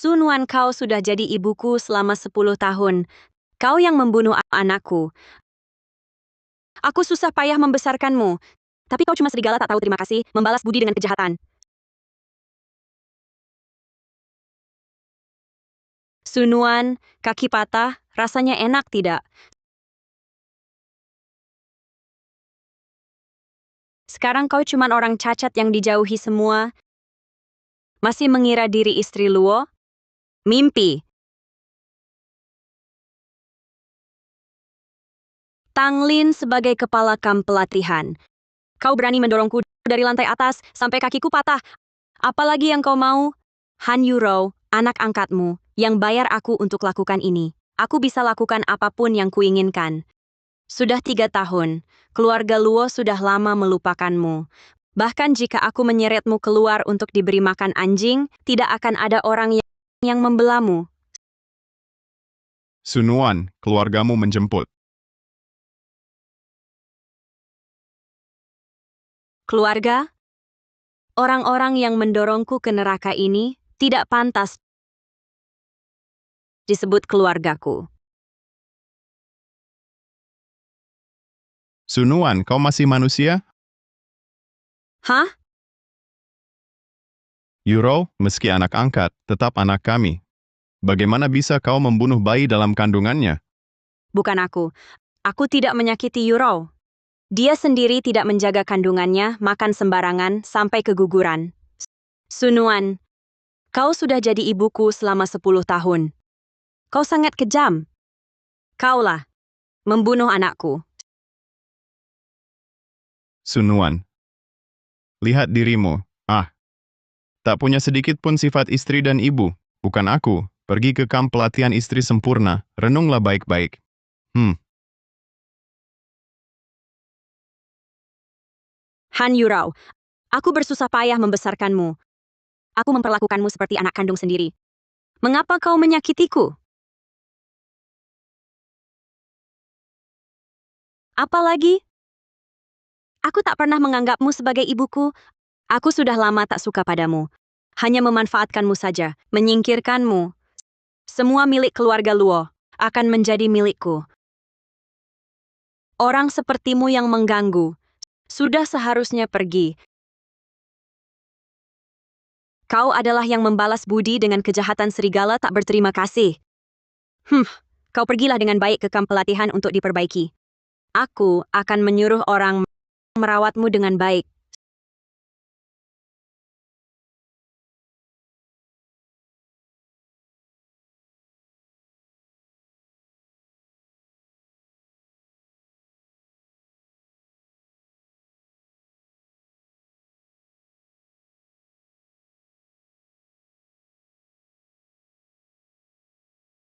Sunwan, kau sudah jadi ibuku selama 10 tahun. Kau yang membunuh anakku. Aku susah payah membesarkanmu. Tapi kau cuma serigala tak tahu terima kasih, membalas budi dengan kejahatan. Sunwan, kaki patah, rasanya enak tidak? Sekarang kau cuma orang cacat yang dijauhi semua. Masih mengira diri istri Luo? Mimpi. Tang Lin sebagai kepala kamp pelatihan. Kau berani mendorongku dari lantai atas sampai kakiku patah. Apalagi yang kau mau? Han Yuro, anak angkatmu, yang bayar aku untuk lakukan ini. Aku bisa lakukan apapun yang kuinginkan. Sudah 3 tahun, keluarga Luo sudah lama melupakanmu. Bahkan jika aku menyeretmu keluar untuk diberi makan anjing, tidak akan ada orang yang membelamu. Sunwan, keluargamu menjemput. Keluarga? Orang-orang yang mendorongku ke neraka ini tidak pantas disebut keluargaku. Sunwan, kau masih manusia? Hah? Yuro, meski anak angkat, tetap anak kami. Bagaimana bisa kau membunuh bayi dalam kandungannya? Bukan aku. Aku tidak menyakiti Yuro. Dia sendiri tidak menjaga kandungannya, makan sembarangan, sampai keguguran. Sunwan, kau sudah jadi ibuku selama 10 tahun. Kau sangat kejam. Kaulah, membunuh anakku. Sunwan, lihat dirimu. Tak punya sedikit pun sifat istri dan ibu. Bukan aku. Pergi ke kamp pelatihan istri sempurna. Renunglah baik-baik. Han Yurao, aku bersusah payah membesarkanmu. Aku memperlakukanmu seperti anak kandung sendiri. Mengapa kau menyakitiku? Apalagi? Aku tak pernah menganggapmu sebagai ibuku. Aku sudah lama tak suka padamu. Hanya memanfaatkanmu saja, menyingkirkanmu. Semua milik keluarga Luo akan menjadi milikku. Orang sepertimu yang mengganggu sudah seharusnya pergi. Kau adalah yang membalas budi dengan kejahatan serigala tak berterima kasih. Kau pergilah dengan baik ke kamp pelatihan untuk diperbaiki. Aku akan menyuruh orang merawatmu dengan baik.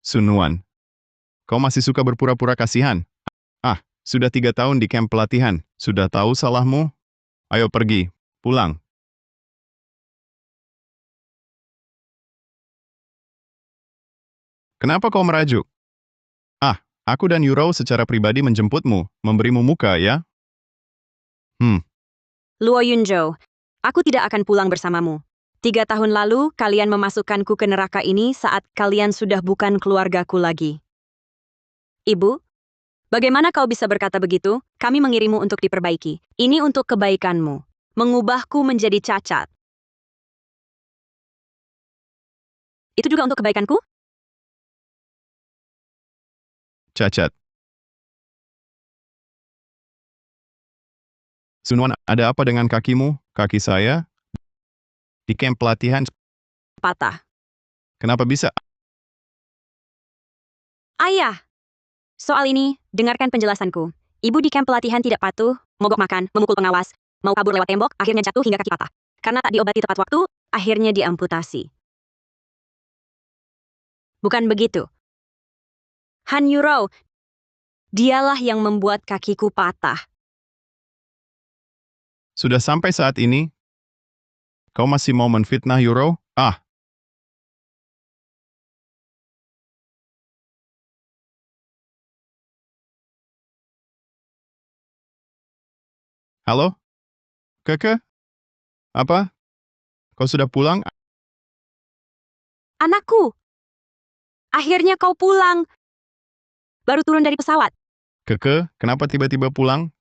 Sunwan, kau masih suka berpura-pura kasihan? Sudah 3 tahun di kamp pelatihan. Sudah tahu salahmu? Ayo pergi, pulang. Kenapa kau merajuk? Aku dan Yuro secara pribadi menjemputmu, memberimu muka, ya? Luo Yunzhou, aku tidak akan pulang bersamamu. 3 tahun lalu, kalian memasukkanku ke neraka ini saat kalian sudah bukan keluargaku lagi. Ibu, bagaimana kau bisa berkata begitu? Kami mengirimu untuk diperbaiki. Ini untuk kebaikanmu. Mengubahku menjadi cacat. Itu juga untuk kebaikanku? Cacat. Sunwan, ada apa dengan kakimu? Kaki saya? Di kamp pelatihan, Patah. kenapa bisa? Ayah! Soal ini, dengarkan penjelasanku. Ibu di kamp pelatihan tidak patuh, mogok makan, memukul pengawas, mau kabur lewat tembok, akhirnya jatuh hingga kaki patah. Karena tak diobati tepat waktu, akhirnya diamputasi. Bukan begitu. Han Yuro, dialah yang membuat kakiku patah. Sudah sampai saat ini, kau masih mau menfitnah Yuro? Halo? Keke? Apa? Kau sudah pulang? Anakku, akhirnya kau pulang. Baru turun dari pesawat. Keke, kenapa tiba-tiba pulang?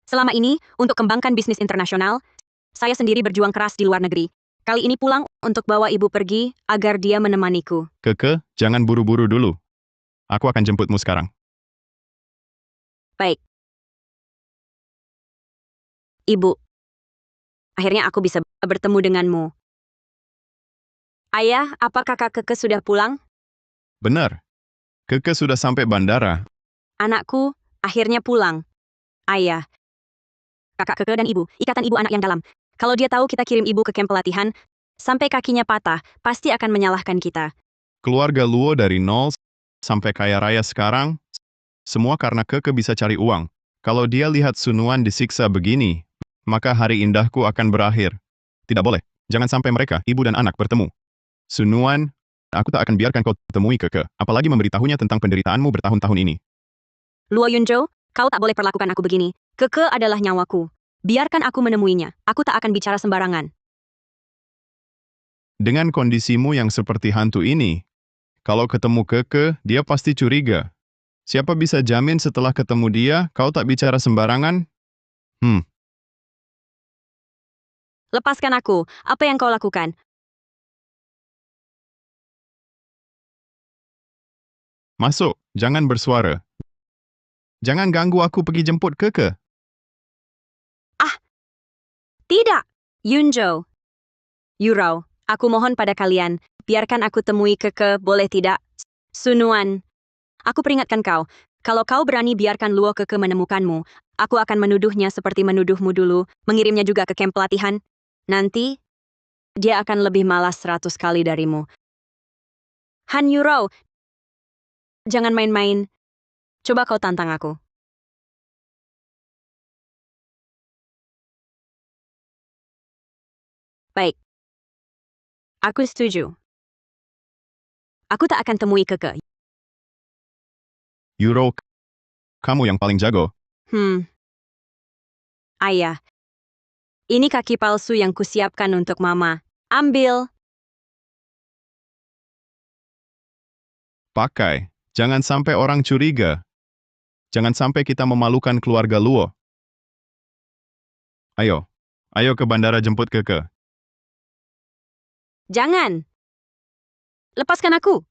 Selama ini, untuk kembangkan bisnis internasional, saya sendiri berjuang keras di luar negeri. Kali ini pulang untuk bawa ibu pergi agar dia menemaniku. Keke, jangan buru-buru dulu. Aku akan jemputmu sekarang. Baik. Ibu, akhirnya aku bisa bertemu denganmu. Ayah, apa kakak Keke sudah pulang? Benar. Keke sudah sampai bandara. Anakku, akhirnya pulang. Ayah, kakak Keke dan ibu, ikatan ibu anak yang dalam. Kalau dia tahu kita kirim ibu ke kamp pelatihan, sampai kakinya patah, pasti akan menyalahkan kita. Keluarga Luo dari nol sampai kaya raya sekarang, semua karena Keke bisa cari uang. Kalau dia lihat Sunuan disiksa begini, maka hari indahku akan berakhir. Tidak boleh. Jangan sampai mereka, ibu dan anak, bertemu. Sunuan, aku tak akan biarkan kau temui Keke, apalagi memberitahunya tentang penderitaanmu bertahun-tahun ini. Luo Yunzhou, kau tak boleh perlakukan aku begini. Keke adalah nyawaku. Biarkan aku menemuinya. Aku tak akan bicara sembarangan. Dengan kondisimu yang seperti hantu ini, kalau ketemu Keke, dia pasti curiga. Siapa bisa jamin setelah ketemu dia, kau tak bicara sembarangan? Lepaskan aku. Apa yang kau lakukan? Masuk, jangan bersuara. Jangan ganggu aku pergi jemput Keke. Tidak! Yunzhou. Yurou, aku mohon pada kalian, biarkan aku temui Keke, boleh tidak? Sunuan. Aku peringatkan kau, kalau kau berani biarkan Luo Keke menemukanmu, aku akan menuduhnya seperti menuduhmu dulu, mengirimnya juga ke kamp pelatihan. Nanti, dia akan lebih malas 100 kali darimu. Han Yurou, jangan main-main. Coba kau tantang aku. Baik. Aku setuju. Aku tak akan temui Keke. Euro, kamu yang paling jago. Ayah. Ini kaki palsu yang kusiapkan untuk Mama. Ambil. Pakai. Jangan sampai orang curiga. Jangan sampai kita memalukan keluarga Luo. Ayo. Ayo ke bandara jemput Keke. Jangan. Lepaskan aku.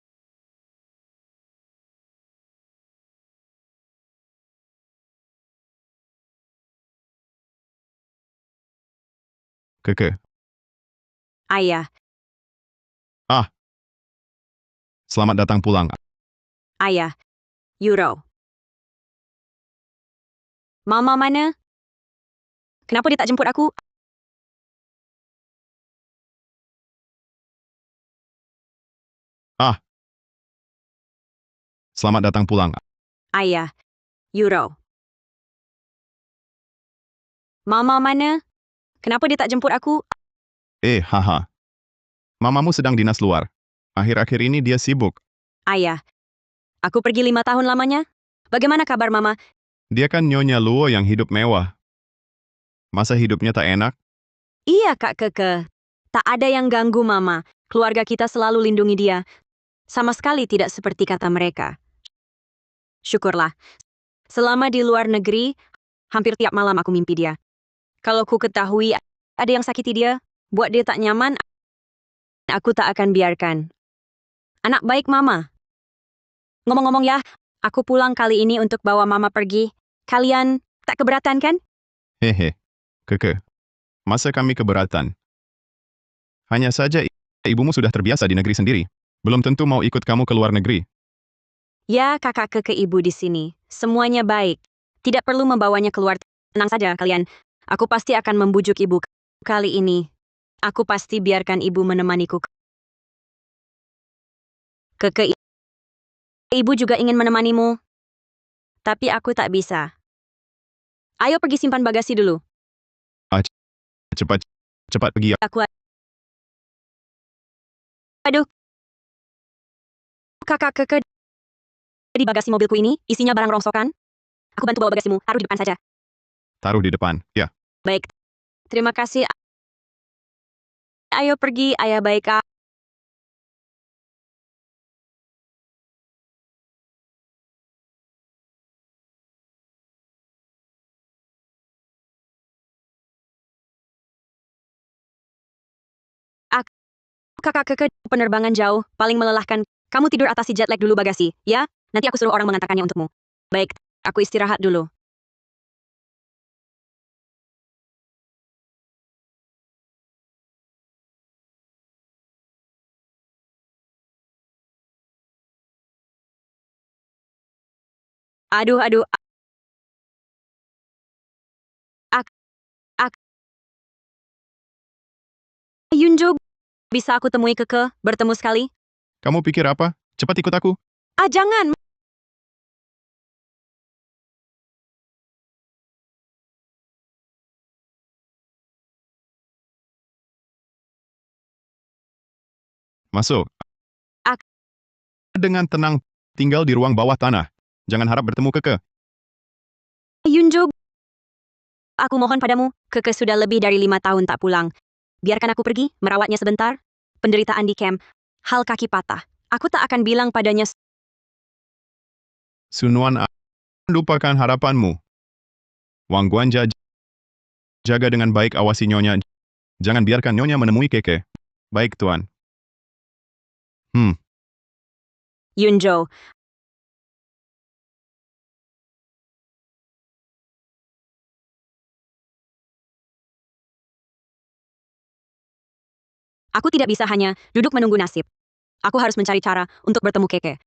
Keke. Ayah. Selamat datang pulang. Ayah. Yuro. Mama mana? Kenapa dia tak jemput aku? Selamat datang pulang. Ayah. Yuro. Mama mana? Kenapa dia tak jemput aku? Haha. Mamamu sedang dinas luar. Akhir-akhir ini dia sibuk. Ayah. Aku pergi 5 tahun lamanya. Bagaimana kabar Mama? Dia kan nyonya Luo yang hidup mewah. Masa hidupnya tak enak? Iya Kak Keke. Tak ada yang ganggu Mama. Keluarga kita selalu lindungi dia. Sama sekali tidak seperti kata mereka. Syukurlah. Selama di luar negeri, hampir tiap malam aku mimpi dia. Kalau ku ketahui ada yang sakiti dia, buat dia tak nyaman, aku tak akan biarkan. Anak baik Mama. Ngomong-ngomong ya, aku pulang kali ini untuk bawa Mama pergi. Kalian tak keberatan kan? Hehe. Keke. Masa kami keberatan? Hanya saja ibumu sudah terbiasa di negeri sendiri. Belum tentu mau ikut kamu ke luar negeri. Ya, kakak ke ibu di sini. Semuanya baik. Tidak perlu membawanya keluar. Tenang saja kalian. Aku pasti akan membujuk ibu kali ini. Aku pasti biarkan ibu menemaniku. Keke, ibu juga ingin menemanimu. Tapi aku tak bisa. Ayo pergi simpan bagasi dulu. Cepat, cepat pergi. Aku aduh. Kakak Keke di bagasi mobilku ini isinya barang rongsokan. Aku bantu bawa bagasimu, taruh di depan saja. Taruh di depan. Ya. Baik. Terima kasih. Ayo pergi, ayah baik. Kakak Keke, penerbangan jauh, paling melelahkan. Kamu tidur atasi jet lag dulu bagasi, ya? Nanti aku suruh orang mengantarkannya untukmu. Baik, aku istirahat dulu. Aduh, aduh, ak, ak, Yunjo, bisa aku temui Keke, bertemu sekali? Kamu pikir apa? Cepat ikut aku. Ah, jangan! Masuk. Ak, Dengan tenang, tinggal di ruang bawah tanah. Jangan harap bertemu Keke. Yunjo, aku mohon padamu, Keke sudah lebih dari 5 tahun tak pulang. Biarkan aku pergi, merawatnya sebentar. Penderitaan di camp, hal kaki patah. Aku tak akan bilang padanya. Sunuan lupakan harapanmu. Wang Guanja, jaga dengan baik, awasi Nyonya. Jangan biarkan Nyonya menemui Keke. Baik, Tuan. Yunjo, aku tidak bisa hanya duduk menunggu nasib. Aku harus mencari cara untuk bertemu Keke.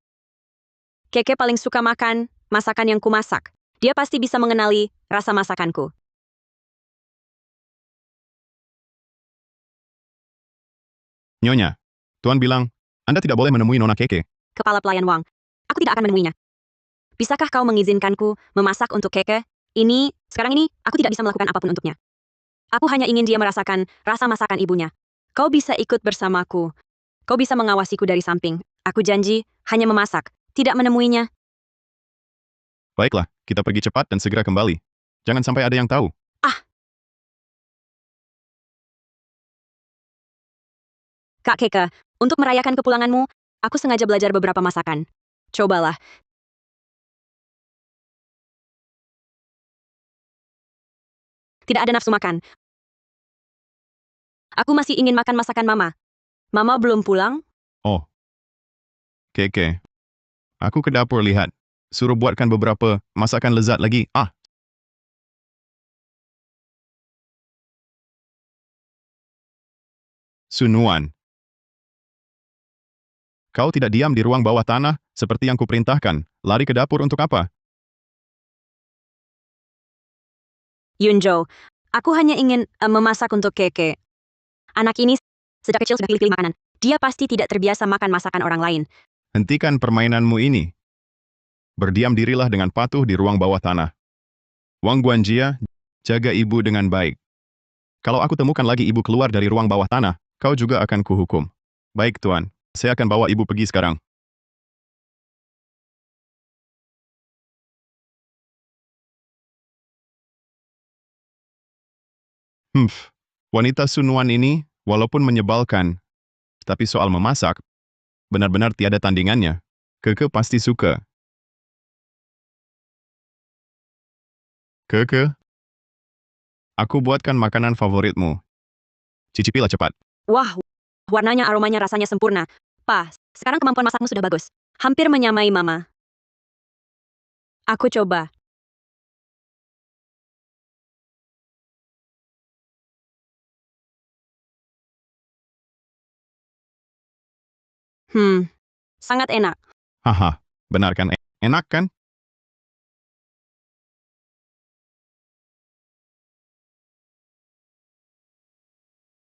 Keke paling suka makan masakan yang kumasak. Dia pasti bisa mengenali rasa masakanku. Nyonya, Tuan bilang, Anda tidak boleh menemui Nona Keke. Kepala pelayan Wang. Aku tidak akan menemuinya. Bisakah kau mengizinkanku memasak untuk Keke? Sekarang ini, aku tidak bisa melakukan apapun untuknya. Aku hanya ingin dia merasakan rasa masakan ibunya. Kau bisa ikut bersamaku. Kau bisa mengawasiku dari samping. Aku janji, hanya memasak, tidak menemuinya. Baiklah, kita pergi cepat dan segera kembali. Jangan sampai ada yang tahu. Ah, Kak Keke, untuk merayakan kepulanganmu, aku sengaja belajar beberapa masakan. Cobalah. Tidak ada nafsu makan. Aku masih ingin makan masakan Mama. Mama belum pulang? Oh, Keke. Aku ke dapur lihat. Suruh buatkan beberapa masakan lezat lagi. Sunuan. Kau tidak diam di ruang bawah tanah, seperti yang kuperintahkan. Lari ke dapur untuk apa? Yunjo, aku hanya ingin memasak untuk Keke. Anak ini sejak kecil sudah pilih-pilih makanan. Dia pasti tidak terbiasa makan masakan orang lain. Hentikan permainanmu ini. Berdiam dirilah dengan patuh di ruang bawah tanah. Wang Guanjia, jaga ibu dengan baik. Kalau aku temukan lagi ibu keluar dari ruang bawah tanah, kau juga akan kuhukum. Baik, Tuan. Saya akan bawa ibu pergi sekarang. Wanita Sunuan ini, walaupun menyebalkan, tapi soal memasak, benar-benar tiada tandingannya. Keke pasti suka. Keke, aku buatkan makanan favoritmu. Cicipilah cepat. Wah, warnanya, aromanya, rasanya sempurna. Pa, sekarang kemampuan masakmu sudah bagus. Hampir menyamai Mama. Aku coba. Sangat enak. Haha, benar kan? Enak kan?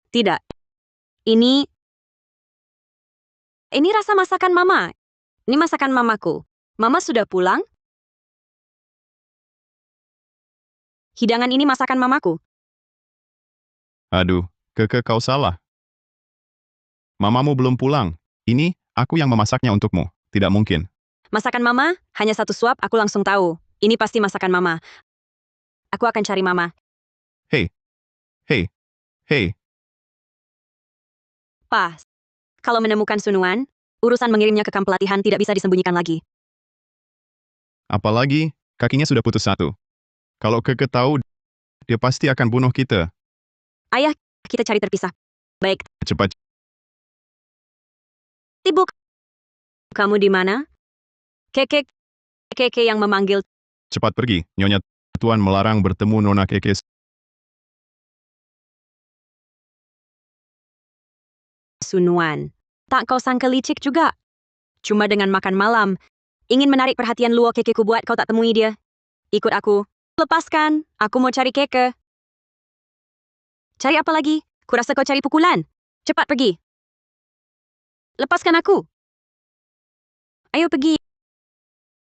Tidak. Ini, ini rasa masakan Mama. Ini masakan Mamaku. Mama sudah pulang? Hidangan ini masakan Mamaku. Aduh, Keke kau salah. Mamamu belum pulang. Ini, aku yang memasaknya untukmu. Tidak mungkin. Masakan Mama, hanya satu suap aku langsung tahu. Ini pasti masakan Mama. Aku akan cari Mama. Hei, hei, hei. Pa, kalau menemukan Sunuan, urusan mengirimnya ke kamp pelatihan tidak bisa disembunyikan lagi. Apalagi, kakinya sudah putus satu. Kalau Keke tahu, dia pasti akan bunuh kita. Ayah, kita cari terpisah. Baik, Cepat Sibuk. Kamu di mana? Keke yang memanggil Cepat pergi, Nyonya Tuan melarang bertemu Nona Keke. Sunuan. Tak kau sangka licik juga. Cuma dengan makan malam. Ingin menarik perhatian Luo Kekeku buat kau tak temui dia. Ikut aku. Lepaskan. Aku mau cari Keke. Cari apa lagi? Kurasa kau cari pukulan. Cepat pergi. Lepaskan aku. Ayo pergi.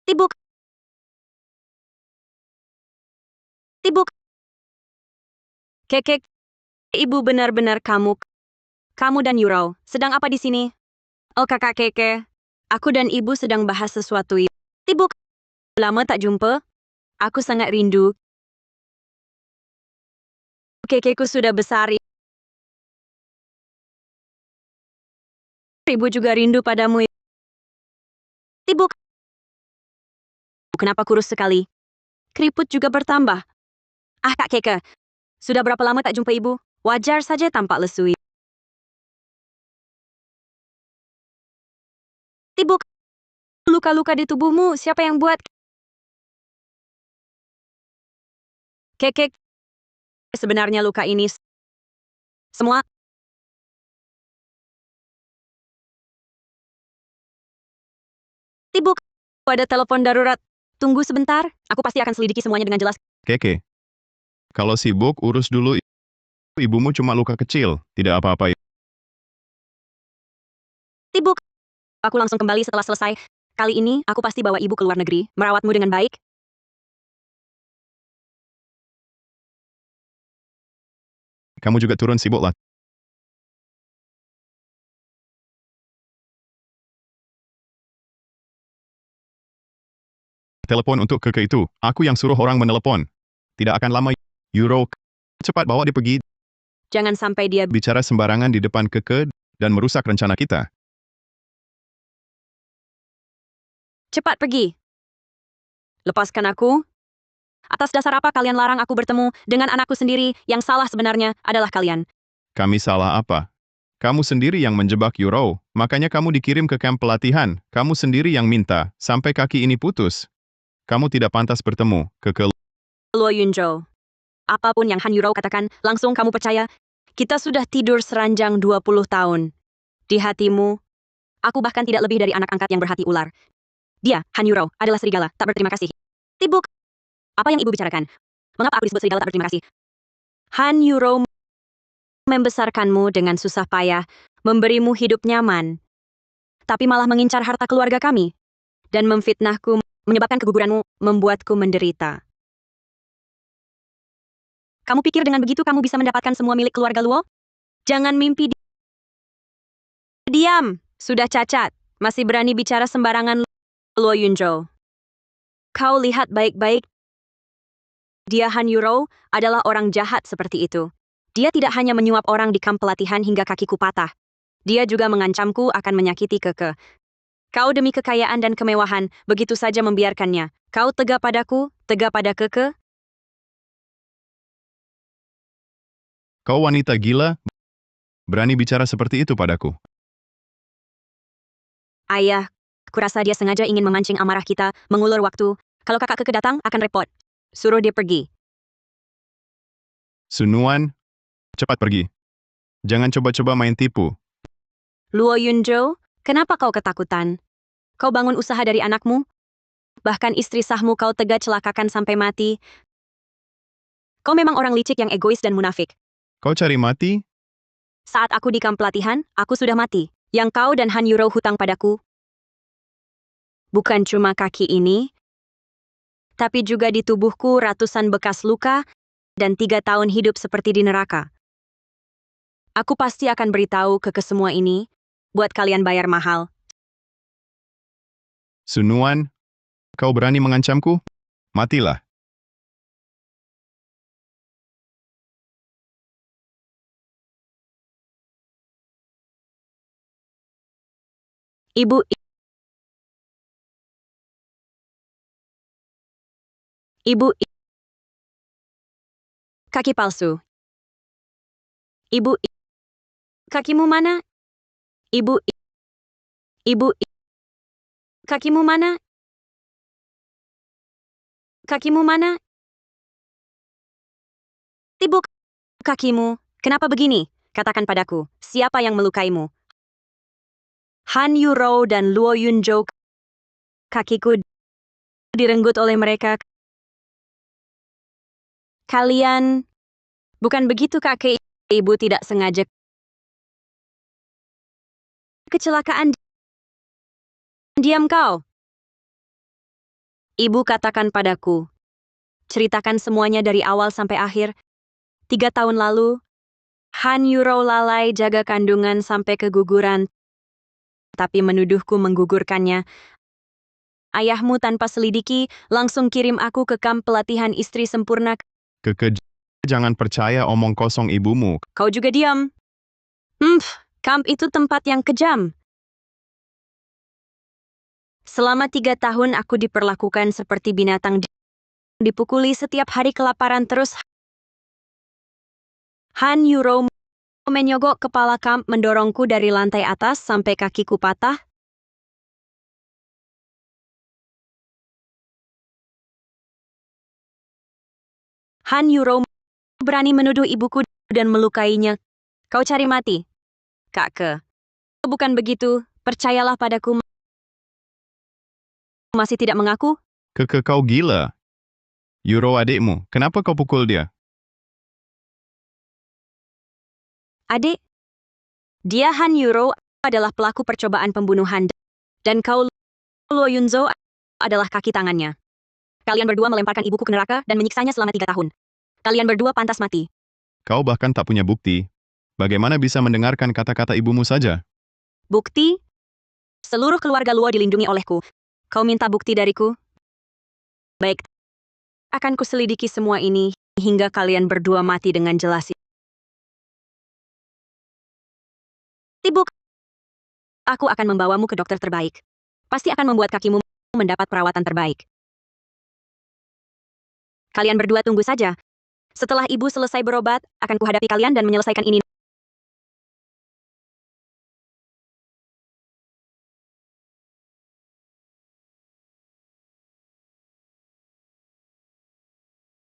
Tibuk. Tibuk. Keke. Ibu benar-benar kamu. Kamu dan Yurao. Sedang apa di sini? Oh kakak Keke. Aku dan ibu sedang bahas sesuatu. Tibuk. Lama tak jumpa. Aku sangat rindu. Kekeku sudah besar. Ibu juga rindu padamu. Tibuk. Kenapa kurus sekali? Keriput juga bertambah. Ah Kak Keke, sudah berapa lama tak jumpa ibu? Wajar saja tampak lesu. Tibuk. Luka-luka di tubuhmu, siapa yang buat? Keke, sebenarnya luka ini semua. Tibuk. Ada telepon darurat. Tunggu sebentar, aku pasti akan selidiki semuanya dengan jelas. Keke, kalau sibuk, urus dulu. Ibumu cuma luka kecil, tidak apa-apa. Tibuk. Aku langsung kembali setelah selesai. Kali ini, aku pasti bawa ibu ke luar negeri, merawatmu dengan baik. Kamu juga turun sibuklah. Telepon untuk Keke itu, aku yang suruh orang menelepon. Tidak akan lama. Euro, cepat bawa dia pergi. Jangan sampai dia Bicara sembarangan di depan Keke dan merusak rencana kita. cepat pergi. Lepaskan aku. Atas dasar apa kalian larang aku bertemu dengan anakku sendiri? Yang salah sebenarnya adalah kalian. Kami salah apa? Kamu sendiri yang menjebak Euro, makanya kamu dikirim ke kamp pelatihan. Kamu sendiri yang minta, sampai kaki ini putus. Kamu tidak pantas bertemu, Keke. Luo Yunzhou. Apapun yang Han Yurou katakan, langsung kamu percaya. Kita sudah tidur seranjang 20 tahun. Di hatimu, aku bahkan tidak lebih dari anak angkat yang berhati ular. Dia, Han Yurou, adalah serigala, tak berterima kasih. Tibuk. Apa yang ibu bicarakan? Mengapa aku disebut serigala tak berterima kasih? Han Yurou membesarkanmu dengan susah payah, memberimu hidup nyaman, tapi malah mengincar harta keluarga kami, dan memfitnahku, menyebabkan keguguranmu, membuatku menderita. Kamu pikir dengan begitu kamu bisa mendapatkan semua milik keluarga Luo? Jangan mimpi. Diam, sudah cacat. Masih berani bicara sembarangan. Luo Yunzhou. Kau lihat baik-baik. Dia Han Yurou adalah orang jahat seperti itu. Dia tidak hanya menyuap orang di kamp pelatihan hingga kakiku patah. Dia juga mengancamku akan menyakiti Keke. Kau demi kekayaan dan kemewahan, begitu saja membiarkannya. Kau tega padaku, tega pada Keke. Kau wanita gila, berani bicara seperti itu padaku. Ayah, kurasa dia sengaja ingin memancing amarah kita, mengulur waktu. Kalau kakak Keke datang, akan repot. Suruh dia pergi. Sunuan, cepat pergi. Jangan coba-coba main tipu. Luo Yunzhou, kenapa kau ketakutan? Kau bangun usaha dari anakmu? Bahkan istri sahmu kau tega celakakan sampai mati. Kau memang orang licik yang egois dan munafik. Kau cari mati? Saat aku di kamp pelatihan, aku sudah mati. Yang kau dan Han Yurou hutang padaku. Bukan cuma kaki ini, tapi juga di tubuhku ratusan bekas luka dan 3 tahun hidup seperti di neraka. Aku pasti akan beritahu ke semua ini, buat kalian bayar mahal. Sunuan, kau berani mengancamku? Matilah. Ibu, ibu, kaki palsu. Ibu, kakimu mana? Ibu, Ibu, kakimu mana? Kakimu mana? Ibu, kakimu. Kenapa begini? Katakan padaku, siapa yang melukaimu? Han Yuro dan Luo Yunzhou. Kakiku direnggut oleh mereka. Kalian... Bukan begitu, kakek. Ibu tidak sengaja. Kecelakaan. Diam kau. Ibu katakan padaku. Ceritakan semuanya dari awal sampai akhir. 3 tahun lalu, Han Yuro lalai jaga kandungan sampai keguguran, tapi menuduhku menggugurkannya. Ayahmu tanpa selidiki langsung kirim aku ke kamp pelatihan istri sempurna. Jangan percaya omong kosong ibumu. Kau juga diam. Kamp itu tempat yang kejam. Selama 3 tahun aku diperlakukan seperti binatang, dipukuli setiap hari kelaparan terus. Han Yuro menyogok kepala kamp mendorongku dari lantai atas sampai kakiku patah. Han Yuro berani menuduh ibuku dan melukainya. Kau cari mati. Kak. Bukan begitu, percayalah padaku. Masih tidak mengaku? Kau gila. Yuro adikmu, kenapa kau pukul dia? Adik, dia Han Yuro adalah pelaku percobaan pembunuhan dan kau Luo Yunzhou adalah kaki tangannya. Kalian berdua melemparkan ibuku ke neraka dan menyiksanya selama 3 tahun. Kalian berdua pantas mati. Kau bahkan tak punya bukti. Bagaimana bisa mendengarkan kata-kata ibumu saja? Bukti? Seluruh keluarga Luo dilindungi olehku. Kau minta bukti dariku? Baik. Akan kuselidiki semua ini hingga kalian berdua mati dengan jelas. Ibu, aku akan membawamu ke dokter terbaik. Pasti akan membuat kakimu mendapat perawatan terbaik. Kalian berdua tunggu saja. Setelah ibu selesai berobat, akan kuhadapi kalian dan menyelesaikan ini.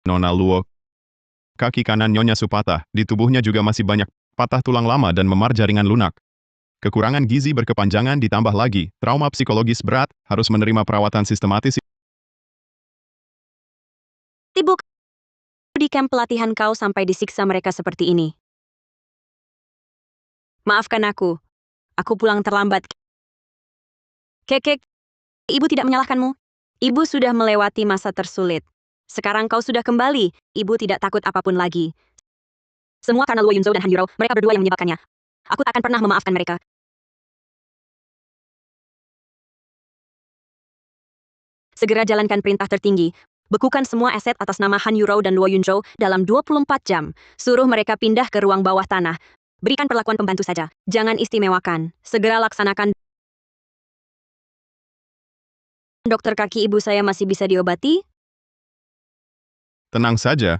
Nona Luo. Kaki kanan Nyonya Su patah, di tubuhnya juga masih banyak patah tulang lama dan memar jaringan lunak. Kekurangan gizi berkepanjangan ditambah lagi, trauma psikologis berat, harus menerima perawatan sistematis. Ibu, di kamp pelatihan kau sampai disiksa mereka seperti ini. Maafkan aku. Aku pulang terlambat. Kekek, ibu tidak menyalahkanmu. Ibu sudah melewati masa tersulit. Sekarang kau sudah kembali, ibu tidak takut apapun lagi. Semua karena Luo Yunzhou dan Han Yuro, mereka berdua yang menyebabkannya. Aku tak akan pernah memaafkan mereka. Segera jalankan perintah tertinggi. Bekukan semua aset atas nama Han Yuro dan Luo Yunzhou dalam 24 jam. Suruh mereka pindah ke ruang bawah tanah. Berikan perlakuan pembantu saja. Jangan istimewakan. Segera laksanakan. Dokter kaki ibu saya masih bisa diobati? Tenang saja.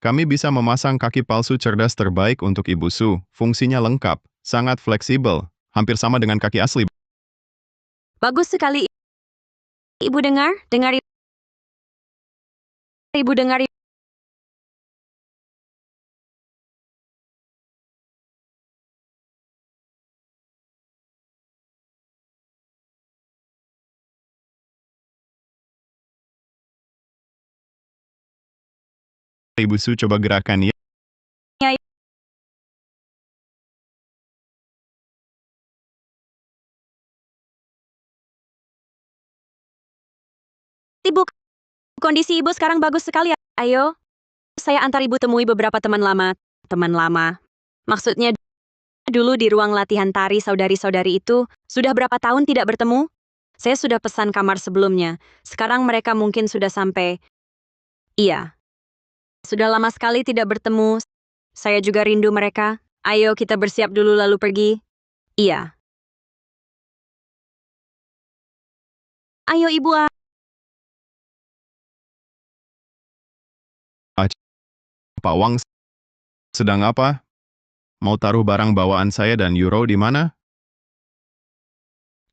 Kami bisa memasang kaki palsu cerdas terbaik untuk Ibu Su. Fungsinya lengkap, sangat fleksibel, hampir sama dengan kaki asli. Bagus sekali. Ibu dengar? Ibu dengar? Ibu Su coba gerakan ya. Ibu, kondisi ibu sekarang bagus sekali. Ayo, saya antar ibu temui beberapa teman lama. Teman lama. Maksudnya, dulu di ruang latihan tari saudari-saudari itu, sudah berapa tahun tidak bertemu? Saya sudah pesan kamar sebelumnya. Sekarang mereka mungkin sudah sampai. Iya. Sudah lama sekali tidak bertemu. Saya juga rindu mereka. Ayo kita bersiap dulu lalu pergi. Iya. Ayo ibu. Pak Wang, sedang apa? Mau taruh barang bawaan saya dan Euro di mana?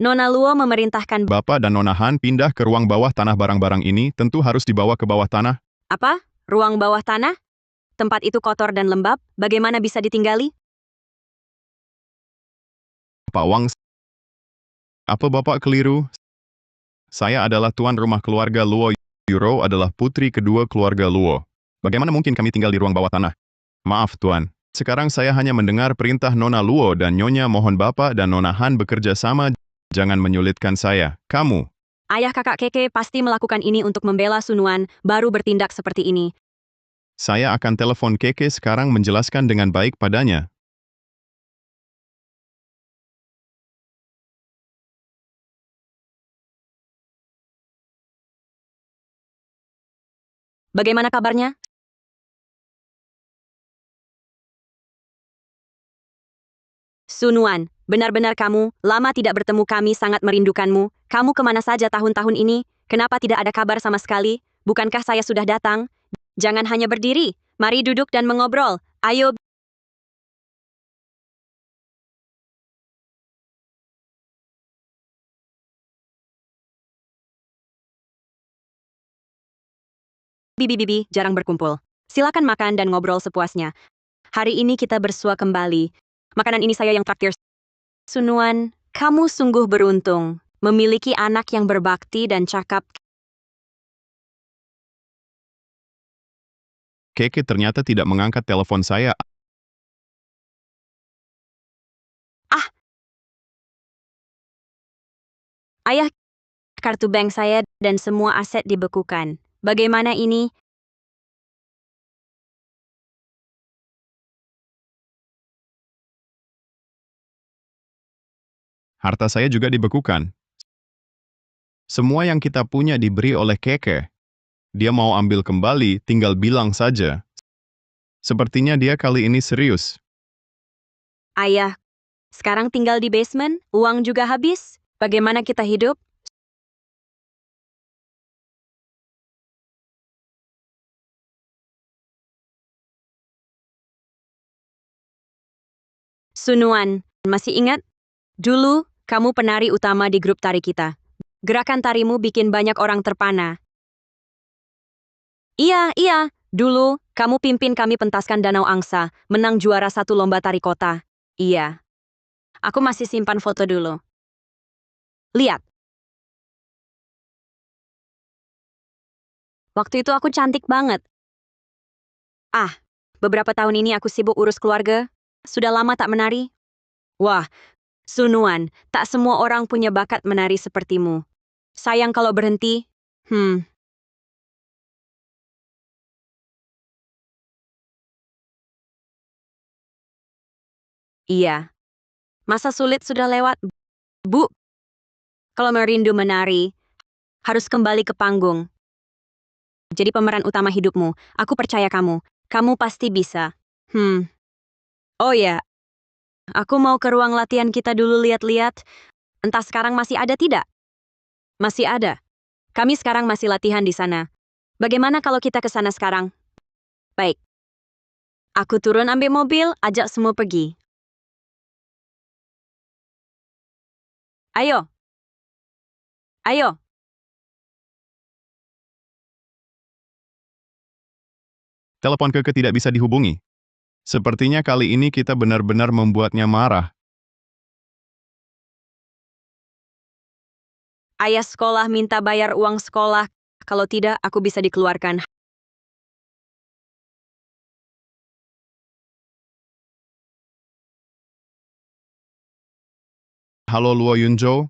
Nona Luo memerintahkan Bapak dan Nona Han pindah ke ruang bawah tanah. Barang-barang ini tentu harus dibawa ke bawah tanah. apa? Ruang bawah tanah? Tempat itu kotor dan lembab, bagaimana bisa ditinggali? Pak Wang, apa Bapak keliru? Saya adalah tuan rumah keluarga Luo. Yuro adalah putri kedua keluarga Luo. Bagaimana mungkin kami tinggal di ruang bawah tanah? Maaf, Tuan. Sekarang saya hanya mendengar perintah Nona Luo dan Nyonya mohon Bapak dan Nona Han bekerja sama. Jangan menyulitkan saya. Kamu. Ayah kakak Keke pasti melakukan ini untuk membela Sunuan, baru bertindak seperti ini. Saya akan telepon Keke sekarang menjelaskan dengan baik padanya. Bagaimana kabarnya? Sunuan, benar-benar kamu, lama tidak bertemu kami sangat merindukanmu. Kamu kemana saja tahun-tahun ini? Kenapa tidak ada kabar sama sekali? Bukankah saya sudah datang? Jangan hanya berdiri, mari duduk dan mengobrol. Ayo. Bibi-bibi, jarang berkumpul. Silakan makan dan ngobrol sepuasnya. Hari ini kita bersua kembali. Makanan ini saya yang traktir. Sunuan, kamu sungguh beruntung. Memiliki anak yang berbakti dan cakap. Keke ternyata tidak mengangkat telepon saya. Ah, ayah, kartu bank saya dan semua aset dibekukan. Bagaimana ini? Harta saya juga dibekukan. Semua yang kita punya diberi oleh Keke. Dia mau ambil kembali, tinggal bilang saja. Sepertinya dia kali ini serius. Ayah, sekarang tinggal di basement, uang juga habis. Bagaimana kita hidup? Sunuan, masih ingat? Dulu, kamu penari utama di grup tari kita. Gerakan tarimu bikin banyak orang terpana. Iya, dulu, kamu pimpin kami pentaskan Danau Angsa, menang juara 1 lomba tari kota. Iya. Aku masih simpan foto dulu. Lihat. Waktu itu aku cantik banget. Ah, beberapa tahun ini aku sibuk urus keluarga. Sudah lama tak menari. Wah, Sunuan, tak semua orang punya bakat menari sepertimu. Sayang kalau berhenti. Iya. Masa sulit sudah lewat. Bu, kalau merindu menari, harus kembali ke panggung. Jadi pemeran utama hidupmu. Aku percaya kamu. Kamu pasti bisa. Oh ya, aku mau ke ruang latihan kita dulu lihat-lihat. Entah sekarang masih ada tidak? Masih ada. Kami sekarang masih latihan di sana. Bagaimana kalau kita ke sana sekarang? Baik. Aku turun ambil mobil, ajak semua pergi. Ayo. Ayo. Telepon Keke tidak bisa dihubungi. Sepertinya kali ini kita benar-benar membuatnya marah. Ayah sekolah minta bayar uang sekolah. Kalau tidak, aku bisa dikeluarkan. Halo Luo Yunzhou,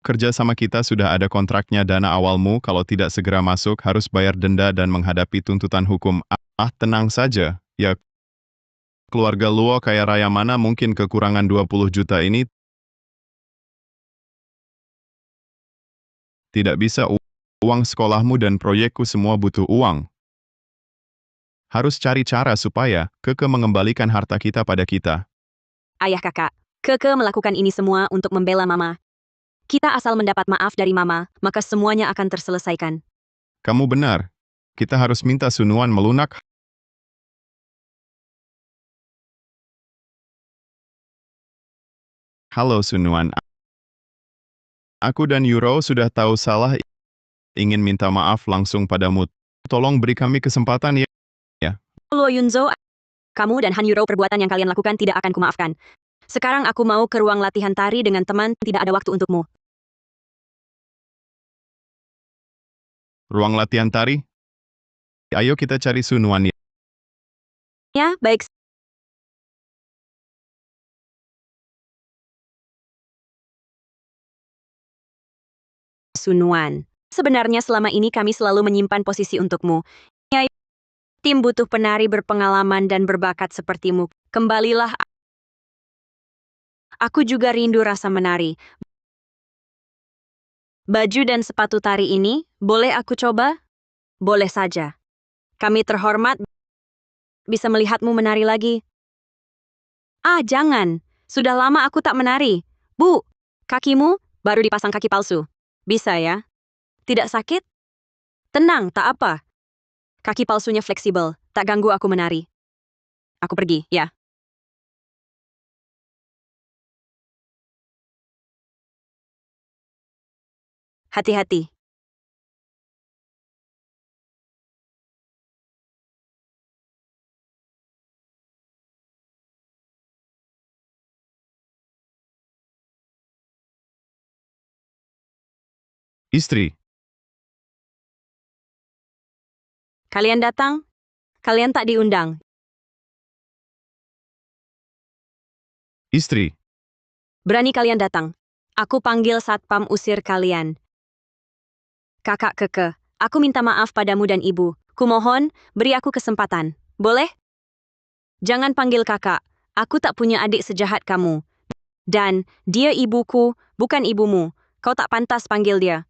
kerja sama kita sudah ada kontraknya. Dana awalmu kalau tidak segera masuk harus bayar denda dan menghadapi tuntutan hukum. Tenang saja. Ya, keluarga Luo kaya raya mana mungkin kekurangan 20 juta ini tidak bisa. Uang sekolahmu dan proyekku semua butuh uang. Harus cari cara supaya Keke mengembalikan harta kita pada kita. Ayah kakak, Keke melakukan ini semua untuk membela Mama. Kita asal mendapat maaf dari Mama, maka semuanya akan terselesaikan. Kamu benar. Kita harus minta Sunuan melunak. Halo Sunuan. Aku dan Euro sudah tahu salah, ingin minta maaf langsung padamu. Tolong beri kami kesempatan ya. Luo Yunzo, kamu dan Han Yuro perbuatan yang kalian lakukan tidak akan kumaafkan. Sekarang aku mau ke ruang latihan tari dengan teman, tidak ada waktu untukmu. Ruang latihan tari? Ayo kita cari Sunuan ya. Ya, baik. Sunuan. Sebenarnya selama ini kami selalu menyimpan posisi untukmu. Ya, tim butuh penari berpengalaman dan berbakat sepertimu. Kembalilah. Aku juga rindu rasa menari. Baju dan sepatu tari ini, boleh aku coba? Boleh saja. Kami terhormat bisa melihatmu menari lagi. Ah, jangan. Sudah lama aku tak menari. Bu, kakimu baru dipasang kaki palsu. Bisa ya? Tidak sakit? Tenang, tak apa. Kaki palsunya fleksibel, tak ganggu aku menari. Aku pergi, ya. Hati-hati. Istri, Kalian datang? Kalian tak diundang. istri, Berani kalian datang. Aku panggil satpam usir kalian. Kakak Keke, aku minta maaf padamu dan ibu. Kumohon, beri aku kesempatan. Boleh? Jangan panggil kakak. Aku tak punya adik sejahat kamu. Dan, dia ibuku, bukan ibumu. Kau tak pantas panggil dia.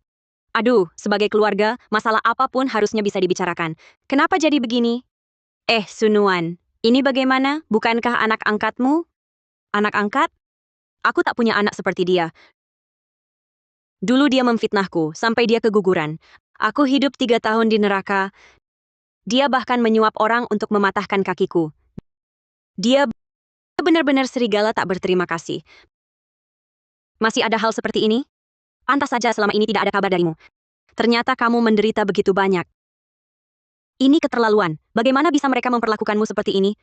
Aduh, sebagai keluarga, masalah apapun harusnya bisa dibicarakan. Kenapa jadi begini? Sunuan. Ini bagaimana? Bukankah anak angkatmu? Anak angkat? Aku tak punya anak seperti dia. Dulu dia memfitnahku, sampai dia keguguran. Aku hidup 3 tahun di neraka. Dia bahkan menyuap orang untuk mematahkan kakiku. Dia benar-benar serigala tak berterima kasih. Masih ada hal seperti ini? Pantas saja selama ini tidak ada kabar darimu. Ternyata kamu menderita begitu banyak. Ini keterlaluan. Bagaimana bisa mereka memperlakukanmu seperti ini?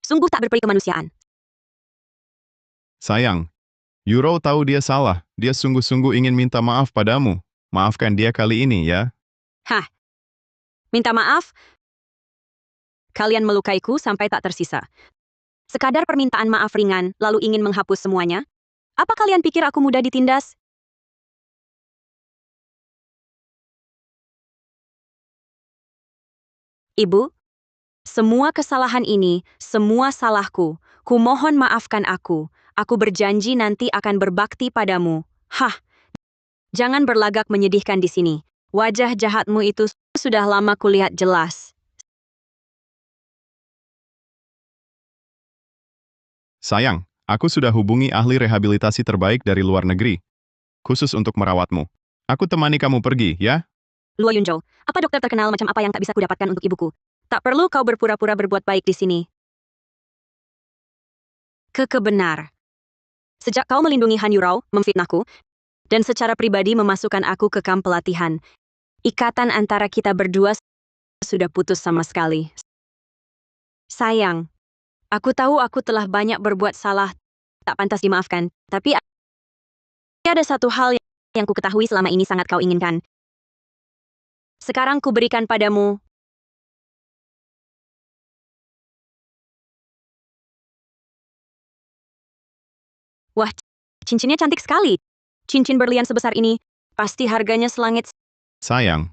Sungguh tak berperi kemanusiaan. sayang. Euro tahu dia salah. Dia sungguh-sungguh ingin minta maaf padamu. Maafkan dia kali ini ya. Hah, minta maaf? Kalian melukaiku sampai tak tersisa. Sekadar permintaan maaf ringan, lalu ingin menghapus semuanya? Apa kalian pikir aku mudah ditindas? Ibu, semua kesalahan ini, semua salahku. Kumohon maafkan aku. Aku berjanji nanti akan berbakti padamu. Hah, jangan berlagak menyedihkan di sini. Wajah jahatmu itu sudah lama kulihat jelas. Sayang, aku sudah hubungi ahli rehabilitasi terbaik dari luar negeri, khusus untuk merawatmu. Aku temani kamu pergi, ya? Luo Yunzhou, apa dokter terkenal macam apa yang tak bisa kudapatkan untuk ibuku? Tak perlu kau berpura-pura berbuat baik di sini. Keke benar. Sejak kau melindungi Han Yurao, memfitnahku, dan secara pribadi memasukkan aku ke kamp pelatihan, ikatan antara kita berdua sudah putus sama sekali. Sayang, aku tahu aku telah banyak berbuat salah, tak pantas dimaafkan, tapi ada satu hal yang ku ketahui selama ini sangat kau inginkan. Sekarang ku berikan padamu. Wah, cincinnya cantik sekali. Cincin berlian sebesar ini, pasti harganya selangit. Sayang,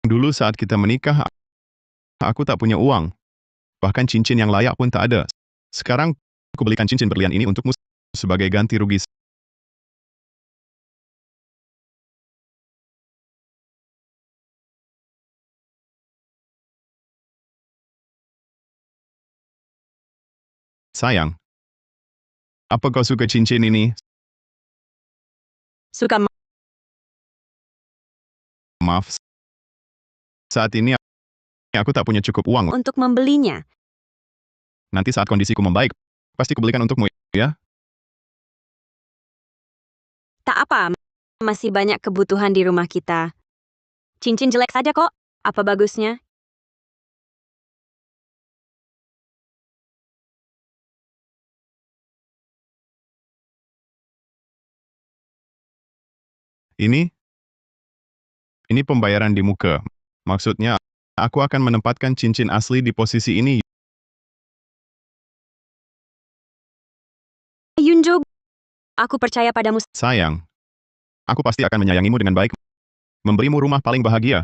dulu saat kita menikah, aku tak punya uang. Bahkan cincin yang layak pun tak ada. Sekarang, aku belikan cincin berlian ini untukmu sebagai ganti rugi. Sayang, apa kau suka cincin ini? Suka Maaf, saat ini aku tak punya cukup uang. untuk membelinya. Nanti saat kondisiku membaik, pasti kubelikan untukmu, ya? Tak apa, masih banyak kebutuhan di rumah kita. Cincin jelek saja kok, apa bagusnya? Ini pembayaran di muka. Maksudnya, aku akan menempatkan cincin asli di posisi ini. Yunjo, aku percaya padamu. Sayang, aku pasti akan menyayangimu dengan baik. Memberimu rumah paling bahagia.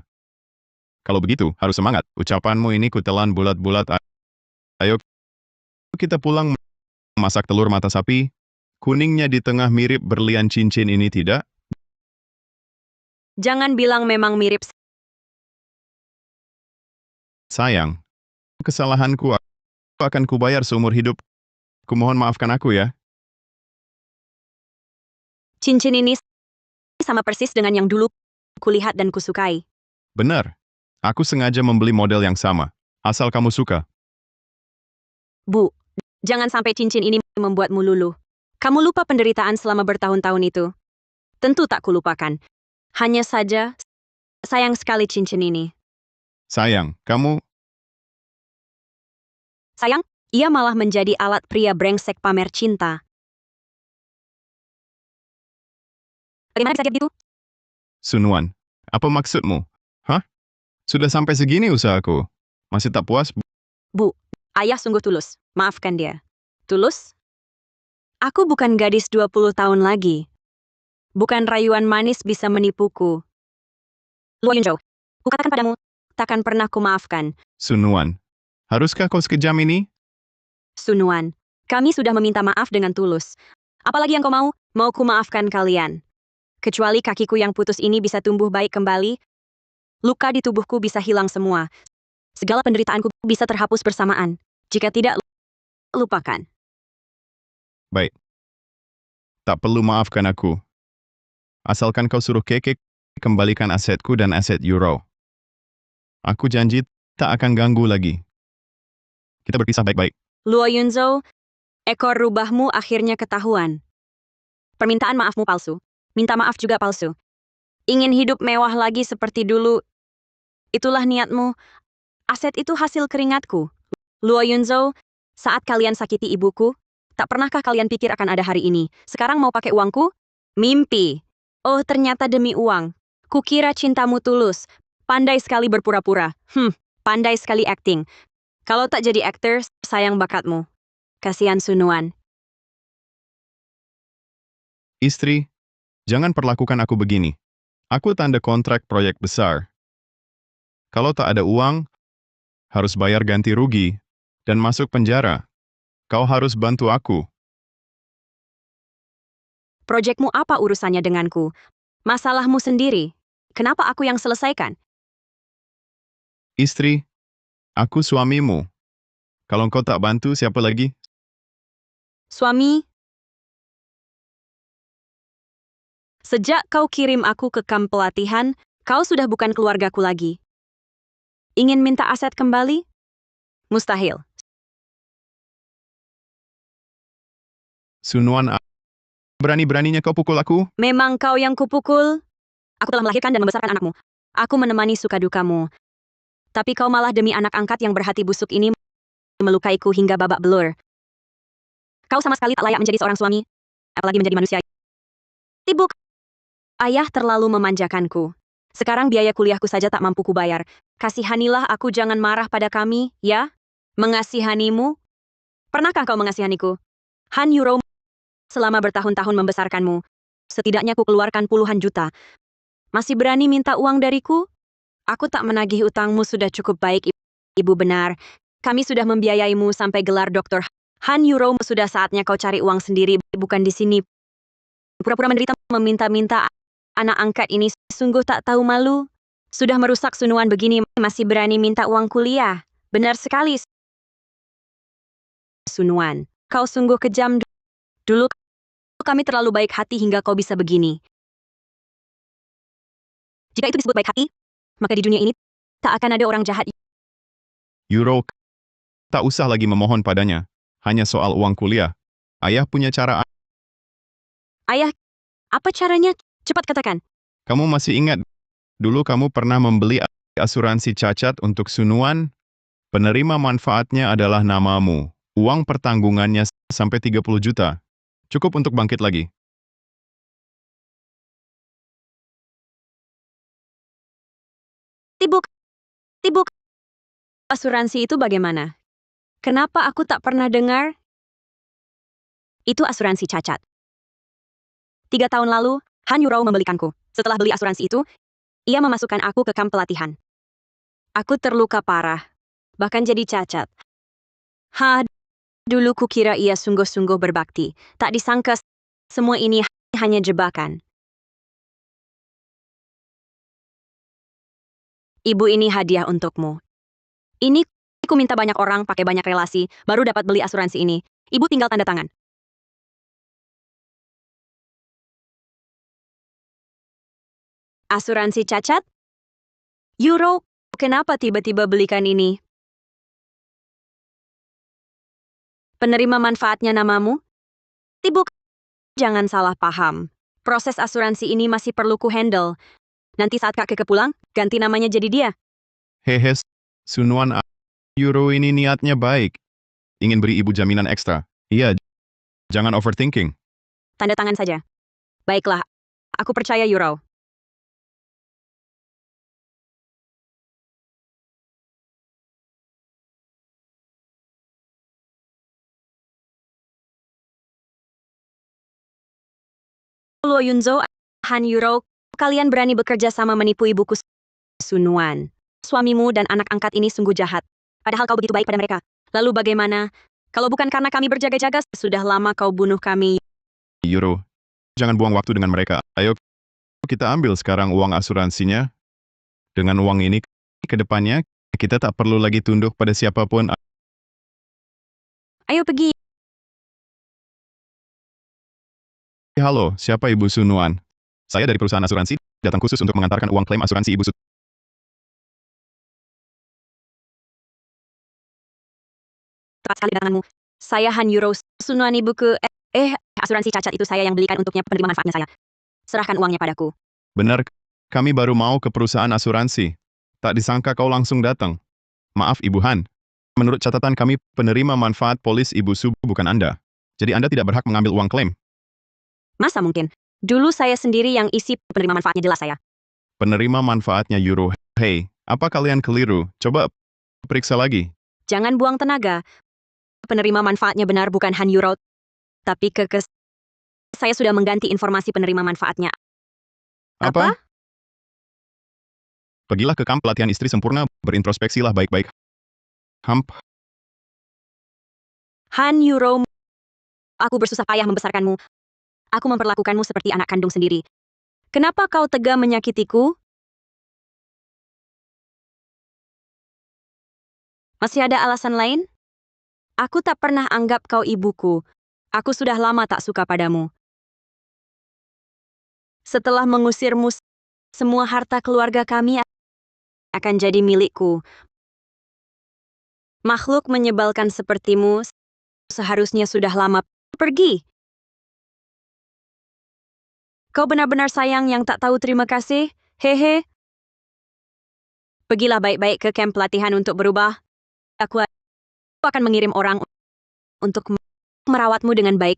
Kalau begitu, harus semangat. Ucapanmu ini kutelan bulat-bulat. Ayo, kita pulang masak telur mata sapi. Kuningnya di tengah mirip berlian cincin ini tidak? Jangan bilang memang mirip. Sayang, kesalahanku akan kubayar seumur hidup. Kumohon maafkan aku ya. Cincin ini sama persis dengan yang dulu kulihat dan kusukai. Benar. Aku sengaja membeli model yang sama. Asal kamu suka. Bu, jangan sampai cincin ini membuatmu luluh. Kamu lupa penderitaan selama bertahun-tahun itu. Tentu tak kulupakan. Hanya saja, sayang sekali cincin ini. Sayang, kamu... Sayang, ia malah menjadi alat pria brengsek pamer cinta. Bagaimana bisa gitu? Sunuan, apa maksudmu? Hah? Sudah sampai segini usahaku. Masih tak puas? Bu, ayah sungguh tulus. Maafkan dia. Tulus? Aku bukan gadis 20 tahun lagi. Bukan rayuan manis bisa menipuku. Luo Yunjo, kukatakan padamu, takkan pernah kumaafkan. Sunuan, haruskah kau sekejam ini? Sunuan, kami sudah meminta maaf dengan tulus. Apalagi yang kau mau? Mau kumaafkan kalian. Kecuali kakiku yang putus ini bisa tumbuh baik kembali, luka di tubuhku bisa hilang semua. Segala penderitaanku bisa terhapus bersamaan. Jika tidak, lupakan. Baik. Tak perlu maafkan aku. Asalkan kau suruh Keke kembalikan asetku dan aset Euro. Aku janji tak akan ganggu lagi. Kita berpisah baik-baik. Luo Yunzo, ekor rubahmu akhirnya ketahuan. Permintaan maafmu palsu. Minta maaf juga palsu. Ingin hidup mewah lagi seperti dulu. Itulah niatmu. Aset itu hasil keringatku. Luo Yunzo, saat kalian sakiti ibuku, tak pernahkah kalian pikir akan ada hari ini? Sekarang mau pakai uangku? Mimpi. Oh, ternyata demi uang. Kukira cintamu tulus. Pandai sekali berpura-pura. Pandai sekali acting. Kalau tak jadi aktor, sayang bakatmu. Kasihan Sunuan. Istri, jangan perlakukan aku begini. Aku tanda kontrak proyek besar. Kalau tak ada uang, harus bayar ganti rugi, dan masuk penjara. Kau harus bantu aku. Proyekmu apa urusannya denganku? Masalahmu sendiri. Kenapa aku yang selesaikan? Istri, aku suamimu. Kalau kau tak bantu, siapa lagi? Suami, sejak kau kirim aku ke kamp pelatihan, kau sudah bukan keluargaku lagi. Ingin minta aset kembali? Mustahil. Sunuan, berani-beraninya kau pukul aku? Memang kau yang kupukul? Aku telah melahirkan dan membesarkan anakmu. Aku menemani suka dukamu. Tapi kau malah demi anak angkat yang berhati busuk ini melukaiku hingga babak belur. Kau sama sekali tak layak menjadi seorang suami, apalagi menjadi manusia. Ibu, ayah terlalu memanjakanku. Sekarang biaya kuliahku saja tak mampu kubayar. Kasihanilah aku, jangan marah pada kami, ya? Mengasihanimu? Pernahkah kau mengasihaniku? Han Euro selama bertahun-tahun membesarkanmu. Setidaknya ku keluarkan puluhan juta. Masih berani minta uang dariku? Aku tak menagih utangmu, sudah cukup baik, Ibu benar. Kami sudah membiayaimu sampai gelar doktor. Han Euro, sudah saatnya kau cari uang sendiri, bukan di sini. Pura-pura menderita meminta-minta. Anak angkat ini sungguh tak tahu malu. Sudah merusak Sunuan begini, masih berani minta uang kuliah. Benar sekali. Sunuan, kau sungguh kejam. Dulu kami terlalu baik hati hingga kau bisa begini. Jika itu disebut baik hati, maka di dunia ini tak akan ada orang jahat. Euro, tak usah lagi memohon padanya. Hanya soal uang kuliah. Ayah punya cara. Ayah, Apa caranya? Cepat katakan. Kamu masih ingat, dulu kamu pernah membeli asuransi cacat untuk Sunuan? Penerima manfaatnya adalah namamu. Uang pertanggungannya sampai 30 juta. Cukup untuk bangkit lagi. Tibuk, tibuk. Asuransi itu bagaimana? Kenapa aku tak pernah dengar? Itu asuransi cacat. 3 tahun lalu, Han Yurou membelikanku. Setelah beli asuransi itu, ia memasukkan aku ke kamp pelatihan. Aku terluka parah, bahkan jadi cacat. Dulu kukira ia sungguh-sungguh berbakti. Tak disangka semua ini hanya jebakan. Ibu, ini hadiah untukmu. Ini ku minta banyak orang pakai banyak relasi, baru dapat beli asuransi ini. Ibu tinggal tanda tangan. Asuransi cacat? Euro, kenapa tiba-tiba belikan ini? Penerima manfaatnya namamu? Tibuk, jangan salah paham. Proses asuransi ini masih perlu ku handle. Nanti saat kakek pulang, ganti namanya jadi dia. Hehe, Sunuan Euro ini niatnya baik. Ingin beri ibu jaminan ekstra. Iya, jangan overthinking. Tanda tangan saja. Baiklah, aku percaya Euro. Luo Yunzo, Han Euro, kalian berani bekerja sama menipu ibuku Sunuan. Suamimu dan anak angkat ini sungguh jahat. Padahal kau begitu baik pada mereka. Lalu bagaimana? Kalau bukan karena kami berjaga-jaga, sudah lama kau bunuh kami. Euro, jangan buang waktu dengan mereka. Ayo, kita ambil sekarang uang asuransinya. Dengan uang ini, ke depannya, kita tak perlu lagi tunduk pada siapapun. Ayo pergi. Halo, siapa Ibu Sunuan? Saya dari perusahaan asuransi, datang khusus untuk mengantarkan uang klaim asuransi Ibu Tepat sekali datanganmu. Saya Han Euro Sunuan ibuku. Asuransi cacat itu saya yang belikan untuknya, penerima manfaatnya saya. Serahkan uangnya padaku. Benar, kami baru mau ke perusahaan asuransi. Tak disangka kau langsung datang. Maaf Ibu Han. Menurut catatan kami, penerima manfaat polis Ibu Su bukan Anda. Jadi Anda tidak berhak mengambil uang klaim. Masa mungkin? Dulu saya sendiri yang isi penerima manfaatnya, jelas saya. Penerima manfaatnya Euro. Hei, apa kalian keliru? Coba periksa lagi. Jangan buang tenaga. Penerima manfaatnya benar bukan Han Euro. Tapi saya sudah mengganti informasi penerima manfaatnya. Apa? Pergilah ke kamp pelatihan istri sempurna, berintrospeksilah baik-baik. Han Euro, aku bersusah payah membesarkanmu. Aku memperlakukanmu seperti anak kandung sendiri. Kenapa kau tega menyakitiku? Masih ada alasan lain? Aku tak pernah anggap kau ibuku. Aku sudah lama tak suka padamu. Setelah mengusirmu, semua harta keluarga kami akan jadi milikku. Makhluk menyebalkan sepertimu seharusnya sudah lama pergi. Kau benar-benar sayang yang tak tahu terima kasih. Hehe. Pergilah baik-baik ke kamp pelatihan untuk berubah. Aku akan mengirim orang untuk merawatmu dengan baik.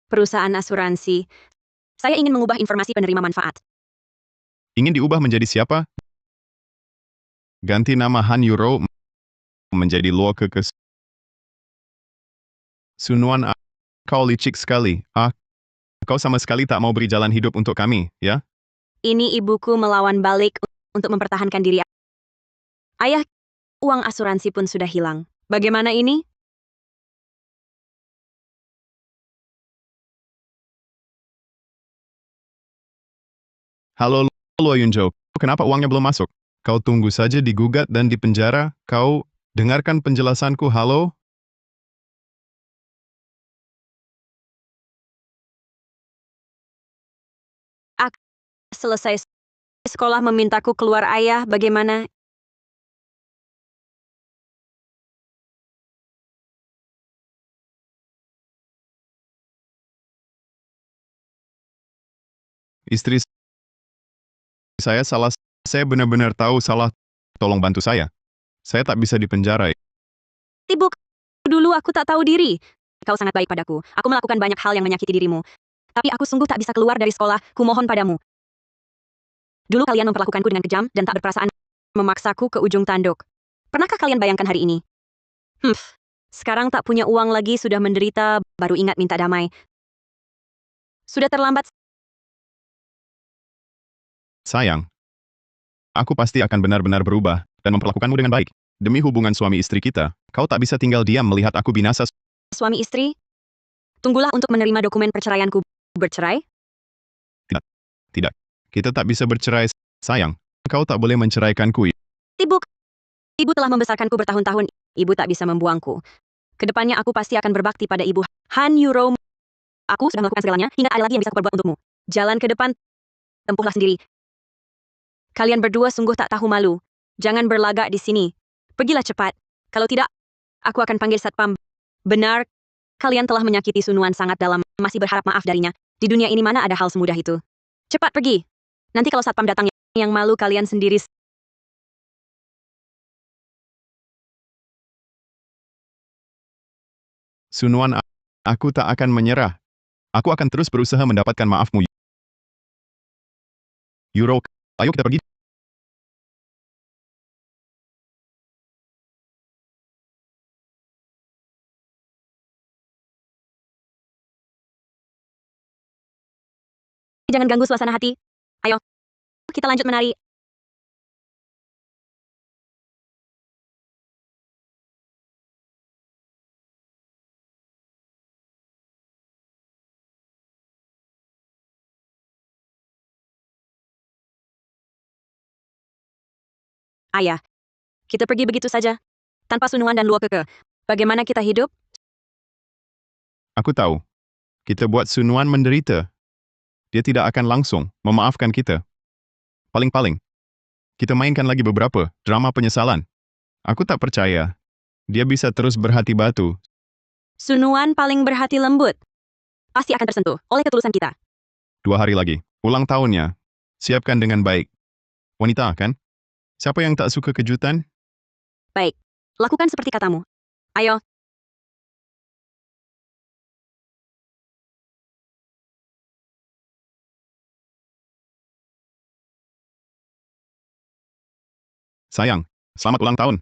Perusahaan asuransi. Saya ingin mengubah informasi penerima manfaat. Ingin diubah menjadi siapa? Ganti nama Han Euro menjadi Luo Kekes. Sunuan kau licik sekali. Kau sama sekali tak mau beri jalan hidup untuk kami, ya? Ini ibuku melawan balik untuk mempertahankan diri. Ayah, uang asuransi pun sudah hilang. Bagaimana ini? Halo Luo Yunjo, kenapa uangnya belum masuk? Kau tunggu saja digugat dan dipenjara. Kau dengarkan penjelasanku, halo? selesai sekolah memintaku keluar ayah, bagaimana? Istri saya salah, saya benar-benar tahu salah, tolong bantu saya. Saya tak bisa dipenjara. Ibu, dulu aku tak tahu diri. Kau sangat baik padaku. Aku melakukan banyak hal yang menyakiti dirimu. Tapi aku sungguh tak bisa keluar dari sekolah, kumohon padamu. Dulu kalian memperlakukanku dengan kejam dan tak berperasaan, memaksaku ke ujung tanduk. Pernahkah kalian bayangkan hari ini? Sekarang tak punya uang lagi, sudah menderita, baru ingat minta damai. Sudah terlambat. Sayang, aku pasti akan benar-benar berubah dan memperlakukanmu dengan baik. Demi hubungan suami istri kita, kau tak bisa tinggal diam melihat aku binasa. Suami istri, tunggulah untuk menerima dokumen perceraianku. Bercerai? Tidak, kita tak bisa bercerai, sayang. Kau tak boleh menceraikanku. Ibu, ibu telah membesarkanku bertahun-tahun. Ibu tak bisa membuangku. Kedepannya aku pasti akan berbakti pada ibu. Han Euro, aku sudah melakukan segalanya, hingga ada lagi yang bisa kuperbuat untukmu. Jalan ke depan, tempuhlah sendiri. Kalian berdua sungguh tak tahu malu. Jangan berlagak di sini. Pergilah cepat. Kalau tidak, aku akan panggil satpam. Benar, kalian telah menyakiti Sunuan sangat dalam, masih berharap maaf darinya. Di dunia ini mana ada hal semudah itu. Cepat pergi. Nanti kalau satpam datang yang malu kalian sendiri. Sunuan, aku tak akan menyerah. Aku akan terus berusaha mendapatkan maafmu. Euro, ayo kita pergi. Jangan ganggu suasana hati. Ayo, kita lanjut menari. Ayah, kita pergi begitu saja. Tanpa Sunuan dan Luo Keke. Bagaimana kita hidup? Aku tahu. Kita buat Sunuan menderita. Dia tidak akan langsung memaafkan kita. Paling-paling, kita mainkan lagi beberapa drama penyesalan. Aku tak percaya. Dia bisa terus berhati batu. Sunuan paling berhati lembut. Pasti akan tersentuh oleh ketulusan kita. 2 hari lagi, ulang tahunnya. Siapkan dengan baik. Wanita, kan? Siapa yang tak suka kejutan? Baik, lakukan seperti katamu. Ayo. Sayang, selamat ulang tahun.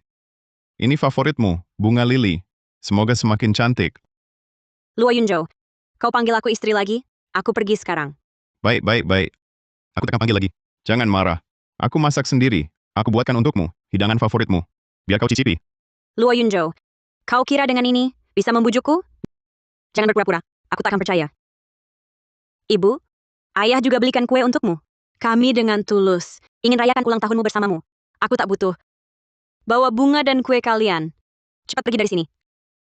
Ini favoritmu, bunga lili. Semoga semakin cantik. Luo Yunzhou, kau panggil aku istri lagi? Aku pergi sekarang. Baik, baik, baik. Aku tak akan panggil lagi. Jangan marah. Aku masak sendiri. Aku buatkan untukmu, hidangan favoritmu. Biar kau cicipi. Luo Yunzhou, kau kira dengan ini bisa membujukku? Jangan berpura-pura, aku tak akan percaya. Ibu, ayah juga belikan kue untukmu. Kami dengan tulus ingin rayakan ulang tahunmu bersamamu. Aku tak butuh. Bawa bunga dan kue kalian. Cepat pergi dari sini.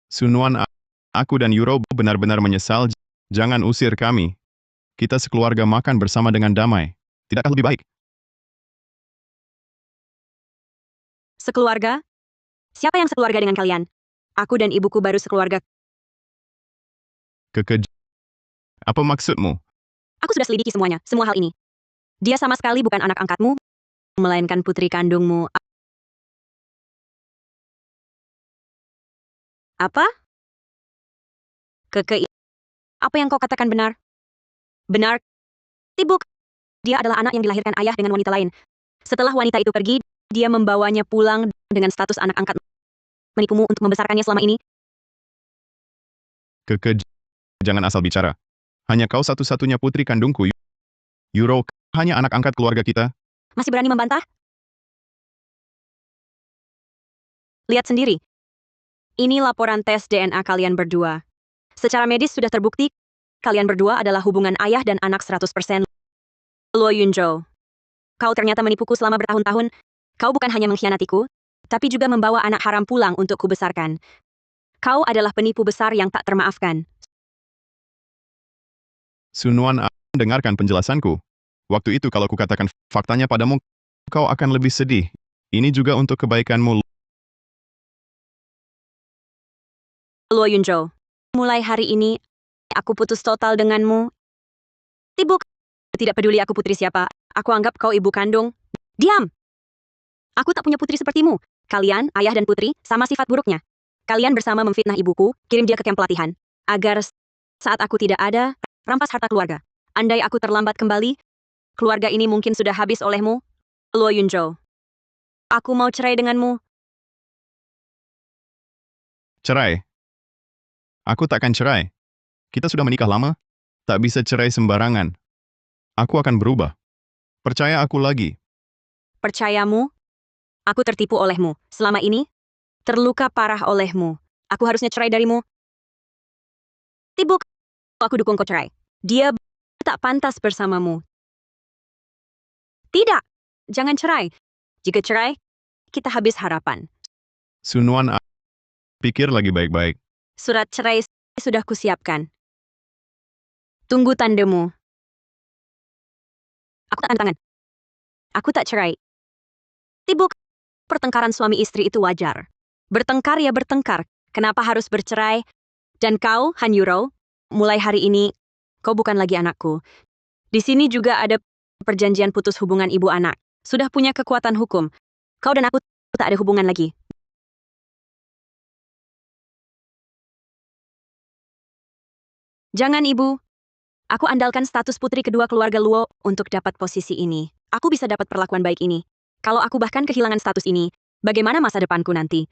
Sunuan, aku dan Euro benar-benar menyesal. Jangan usir kami. Kita sekeluarga makan bersama dengan damai. Tidakkah lebih baik? Sekeluarga? Siapa yang sekeluarga dengan kalian? Aku dan ibuku baru sekeluarga. Apa maksudmu? Aku sudah selidiki semuanya, semua hal ini. Dia sama sekali bukan anak angkatmu, melainkan putri kandungmu. Apa? Apa yang kau katakan benar? Benar. Tibuk. Dia adalah anak yang dilahirkan ayah dengan wanita lain. Setelah wanita itu pergi, dia membawanya pulang dengan status anak angkat. Menipumu untuk membesarkannya selama ini. Jangan asal bicara. Hanya kau satu-satunya putri kandungku. Euro, hanya anak angkat keluarga kita. Masih berani membantah? Lihat sendiri. Ini laporan tes DNA kalian berdua. Secara medis sudah terbukti, kalian berdua adalah hubungan ayah dan anak 100%. Luo Yunzhou, kau ternyata menipuku selama bertahun-tahun. Kau bukan hanya mengkhianatiku, tapi juga membawa anak haram pulang untuk kubesarkan. Kau adalah penipu besar yang tak termaafkan. Sunuan, dengarkan penjelasanku. Waktu itu kalau kukatakan faktanya padamu, kau akan lebih sedih. Ini juga untuk kebaikanmu. Luo Yunzhou, mulai hari ini, aku putus total denganmu. Ibu, tidak peduli aku putri siapa, aku anggap kau ibu kandung. Diam! Aku tak punya putri sepertimu. Kalian, ayah dan putri, sama sifat buruknya. Kalian bersama memfitnah ibuku, kirim dia ke kamp pelatihan. Agar saat aku tidak ada, rampas harta keluarga. Andai aku terlambat kembali, keluarga ini mungkin sudah habis olehmu. Luo Yunzhou, aku mau cerai denganmu. Cerai. Aku takkan cerai. Kita sudah menikah lama. Tak bisa cerai sembarangan. Aku akan berubah. Percaya aku lagi. Percayamu, aku tertipu olehmu. Selama ini, terluka parah olehmu. Aku harusnya cerai darimu. Tibuk, aku dukung kau cerai. Dia tak pantas bersamamu. Tidak, jangan cerai. Jika cerai, kita habis harapan. Sunuan, pikir lagi baik-baik. Surat cerai sudah kusiapkan. Tunggu tandemu. Aku tak tanda tangan. Aku tak cerai. Tibuk, pertengkaran suami istri itu wajar. Bertengkar ya bertengkar. Kenapa harus bercerai? Dan kau, Han Yuro, mulai hari ini, kau bukan lagi anakku. Di sini juga ada perjanjian putus hubungan ibu anak. Sudah punya kekuatan hukum. Kau dan aku tak ada hubungan lagi. Jangan, Ibu. Aku andalkan status putri kedua keluarga Luo untuk dapat posisi ini. Aku bisa dapat perlakuan baik ini. Kalau aku bahkan kehilangan status ini, bagaimana masa depanku nanti?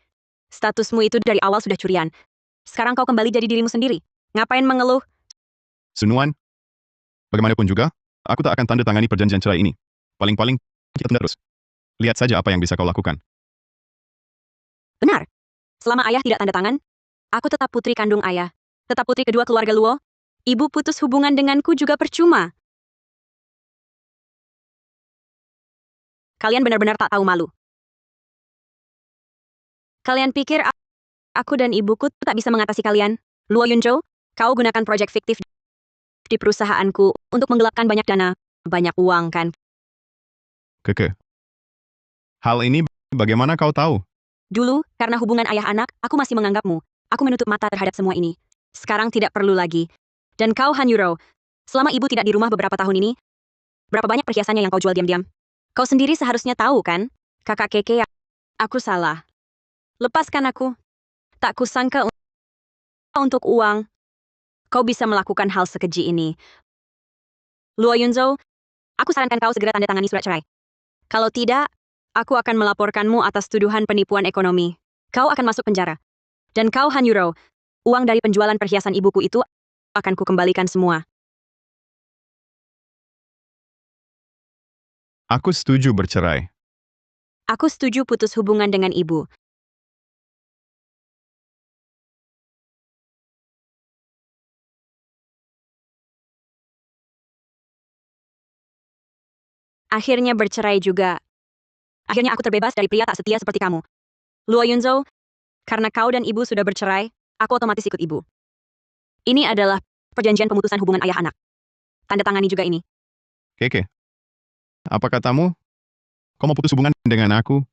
Statusmu itu dari awal sudah curian. Sekarang kau kembali jadi dirimu sendiri. Ngapain mengeluh? Sunuan, bagaimanapun juga, aku tak akan tanda tangani perjanjian cerai ini. Paling-paling, kita tunda terus. Lihat saja apa yang bisa kau lakukan. Benar. Selama ayah tidak tanda tangan, aku tetap putri kandung ayah. Tetap putri kedua keluarga Luo. Ibu putus hubungan denganku juga percuma. Kalian benar-benar tak tahu malu. Kalian pikir aku dan ibuku tak bisa mengatasi kalian? Luo Yunzhou, kau gunakan proyek fiktif di perusahaanku untuk menggelapkan banyak dana, banyak uang kan? Keke. Hal ini bagaimana kau tahu? Dulu, karena hubungan ayah anak, aku masih menganggapmu. Aku menutup mata terhadap semua ini. Sekarang tidak perlu lagi. Dan kau, Han Yuro, selama ibu tidak di rumah beberapa tahun ini, berapa banyak perhiasannya yang kau jual diam-diam? Kau sendiri seharusnya tahu kan? Kakak Keke, aku salah. Lepaskan aku. Tak kusangka untuk uang. Kau bisa melakukan hal sekeji ini. Luo Yunzhou, aku sarankan kau segera tanda tangani surat cerai. Kalau tidak, aku akan melaporkanmu atas tuduhan penipuan ekonomi. Kau akan masuk penjara. Dan kau, Han Yuro, uang dari penjualan perhiasan ibuku itu akan kukembalikan semua. Aku setuju bercerai. Aku setuju putus hubungan dengan ibu. Akhirnya bercerai juga. Akhirnya aku terbebas dari pria tak setia seperti kamu. Luo Yunzhou, karena kau dan ibu sudah bercerai, aku otomatis ikut ibu. Ini adalah perjanjian pemutusan hubungan ayah anak. Tanda tangani juga ini. Keke. Apa katamu? Kau mau putus hubungan dengan aku?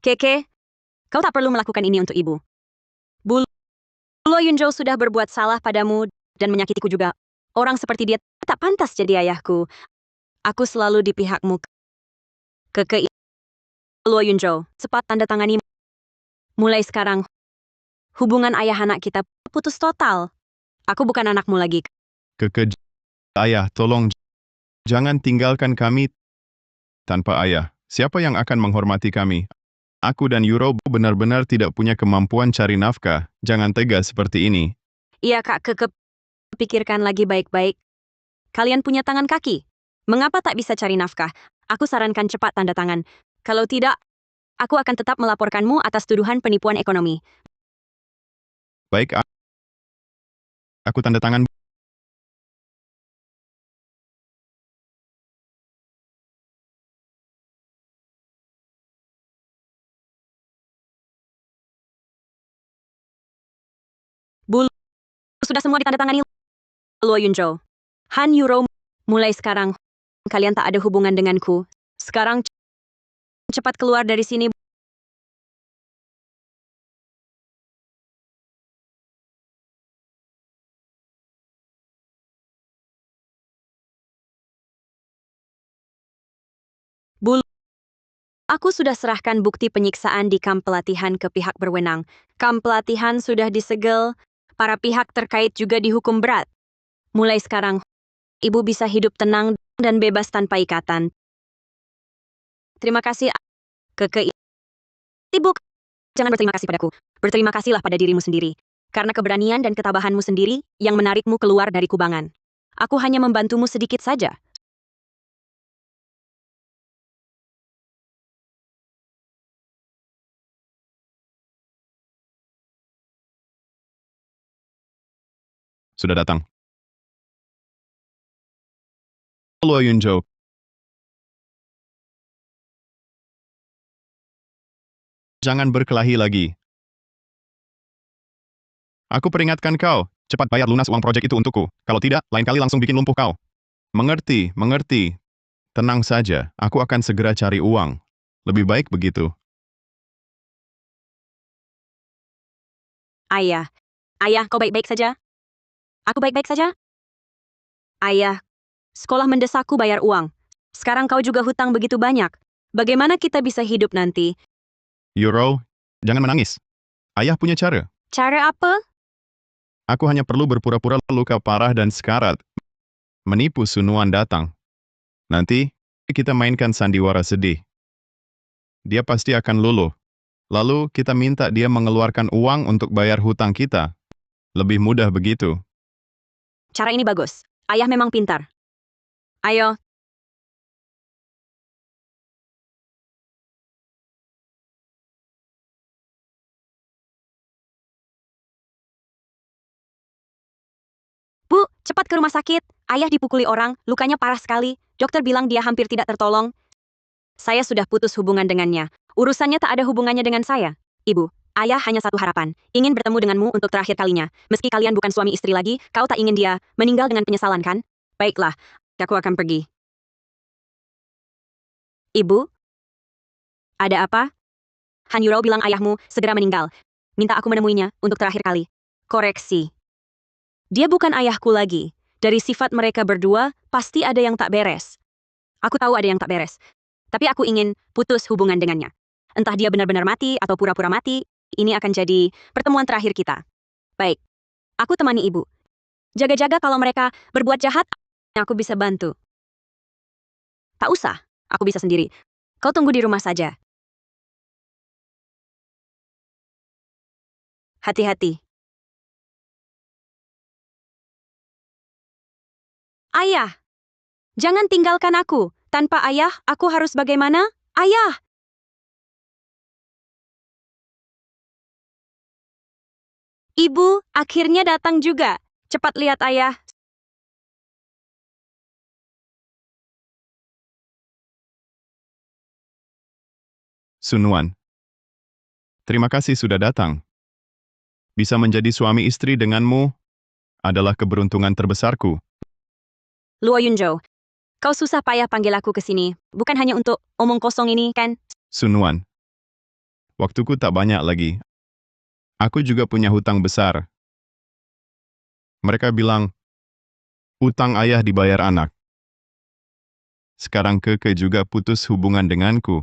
Keke, kau tak perlu melakukan ini untuk ibu. Bu Luo Yunzhou sudah berbuat salah padamu dan menyakitiku juga. Orang seperti dia tak pantas jadi ayahku. Aku selalu di pihakmu. Keke Luo Yunzhou, cepat tanda tangani. Mulai sekarang, hubungan ayah anak kita putus total. Aku bukan anakmu lagi. Keke, ayah, tolong jangan tinggalkan kami tanpa ayah. Siapa yang akan menghormati kami? Aku dan Yuro benar-benar tidak punya kemampuan cari nafkah. Jangan tega seperti ini. Iya Kak Keke, pikirkan lagi baik-baik. Kalian punya tangan kaki. Mengapa tak bisa cari nafkah? Aku sarankan cepat tanda tangan. Kalau tidak, aku akan tetap melaporkanmu atas tuduhan penipuan ekonomi. Baik, aku tanda tangan. Bulu, sudah semua ditandatangani. Luo Yunzhou, Han Yuro, mulai sekarang kalian tak ada hubungan denganku. Sekarang cepat keluar dari sini. Bulu, aku sudah serahkan bukti penyiksaan di kamp pelatihan ke pihak berwenang. Kamp pelatihan sudah disegel, para pihak terkait juga dihukum berat. Mulai sekarang, ibu bisa hidup tenang dan bebas tanpa ikatan. Terima kasih, Keke. Ibu, jangan berterima kasih padaku. Berterima kasihlah pada dirimu sendiri. Karena keberanian dan ketabahanmu sendiri yang menarikmu keluar dari kubangan. Aku hanya membantumu sedikit saja. Sudah datang. Luo Yunzhou, jangan berkelahi lagi. Aku peringatkan kau, cepat bayar lunas uang proyek itu untukku. Kalau tidak, lain kali langsung bikin lumpuh kau. Mengerti, mengerti. Tenang saja, aku akan segera cari uang. Lebih baik begitu. Ayah, kau baik-baik saja? Aku baik-baik saja? Ayah, sekolah mendesakku bayar uang. Sekarang kau juga hutang begitu banyak. Bagaimana kita bisa hidup nanti? Euro, jangan menangis. Ayah punya cara. Cara apa? Aku hanya perlu berpura-pura luka parah dan sekarat. Menipu Sunuan datang. Nanti, kita mainkan sandiwara sedih. Dia pasti akan luluh. Lalu, kita minta dia mengeluarkan uang untuk bayar hutang kita. Lebih mudah begitu. Cara ini bagus. Ayah memang pintar. Ayo. Bu, cepat ke rumah sakit. Ayah dipukuli orang, lukanya parah sekali. Dokter bilang dia hampir tidak tertolong. Saya sudah putus hubungan dengannya. Urusannya tak ada hubungannya dengan saya. Ibu, ayah hanya satu harapan. Ingin bertemu denganmu untuk terakhir kalinya. Meski kalian bukan suami istri lagi, kau tak ingin dia meninggal dengan penyesalan kan? Baiklah, aku akan pergi. Ibu, ada apa? Han Yuro bilang ayahmu segera meninggal. Minta aku menemuinya untuk terakhir kali. Koreksi. Dia bukan ayahku lagi. Dari sifat mereka berdua, pasti ada yang tak beres. Aku tahu ada yang tak beres. Tapi aku ingin putus hubungan dengannya. Entah dia benar-benar mati atau pura-pura mati, ini akan jadi pertemuan terakhir kita. Baik, aku temani ibu. Jaga-jaga kalau mereka berbuat jahat, aku bisa bantu. Tak usah, aku bisa sendiri. Kau tunggu di rumah saja. Hati-hati. Ayah, jangan tinggalkan aku. Tanpa ayah, aku harus bagaimana? Ayah! Ibu, akhirnya datang juga. Cepat lihat ayah. Sunuan, terima kasih sudah datang. Bisa menjadi suami istri denganmu adalah keberuntungan terbesarku. Luo Yunzhou, kau susah payah panggil aku ke sini. Bukan hanya untuk omong kosong ini, kan? Sunuan, waktuku tak banyak lagi. Aku juga punya hutang besar. Mereka bilang, utang ayah dibayar anak. Sekarang Keke juga putus hubungan denganku.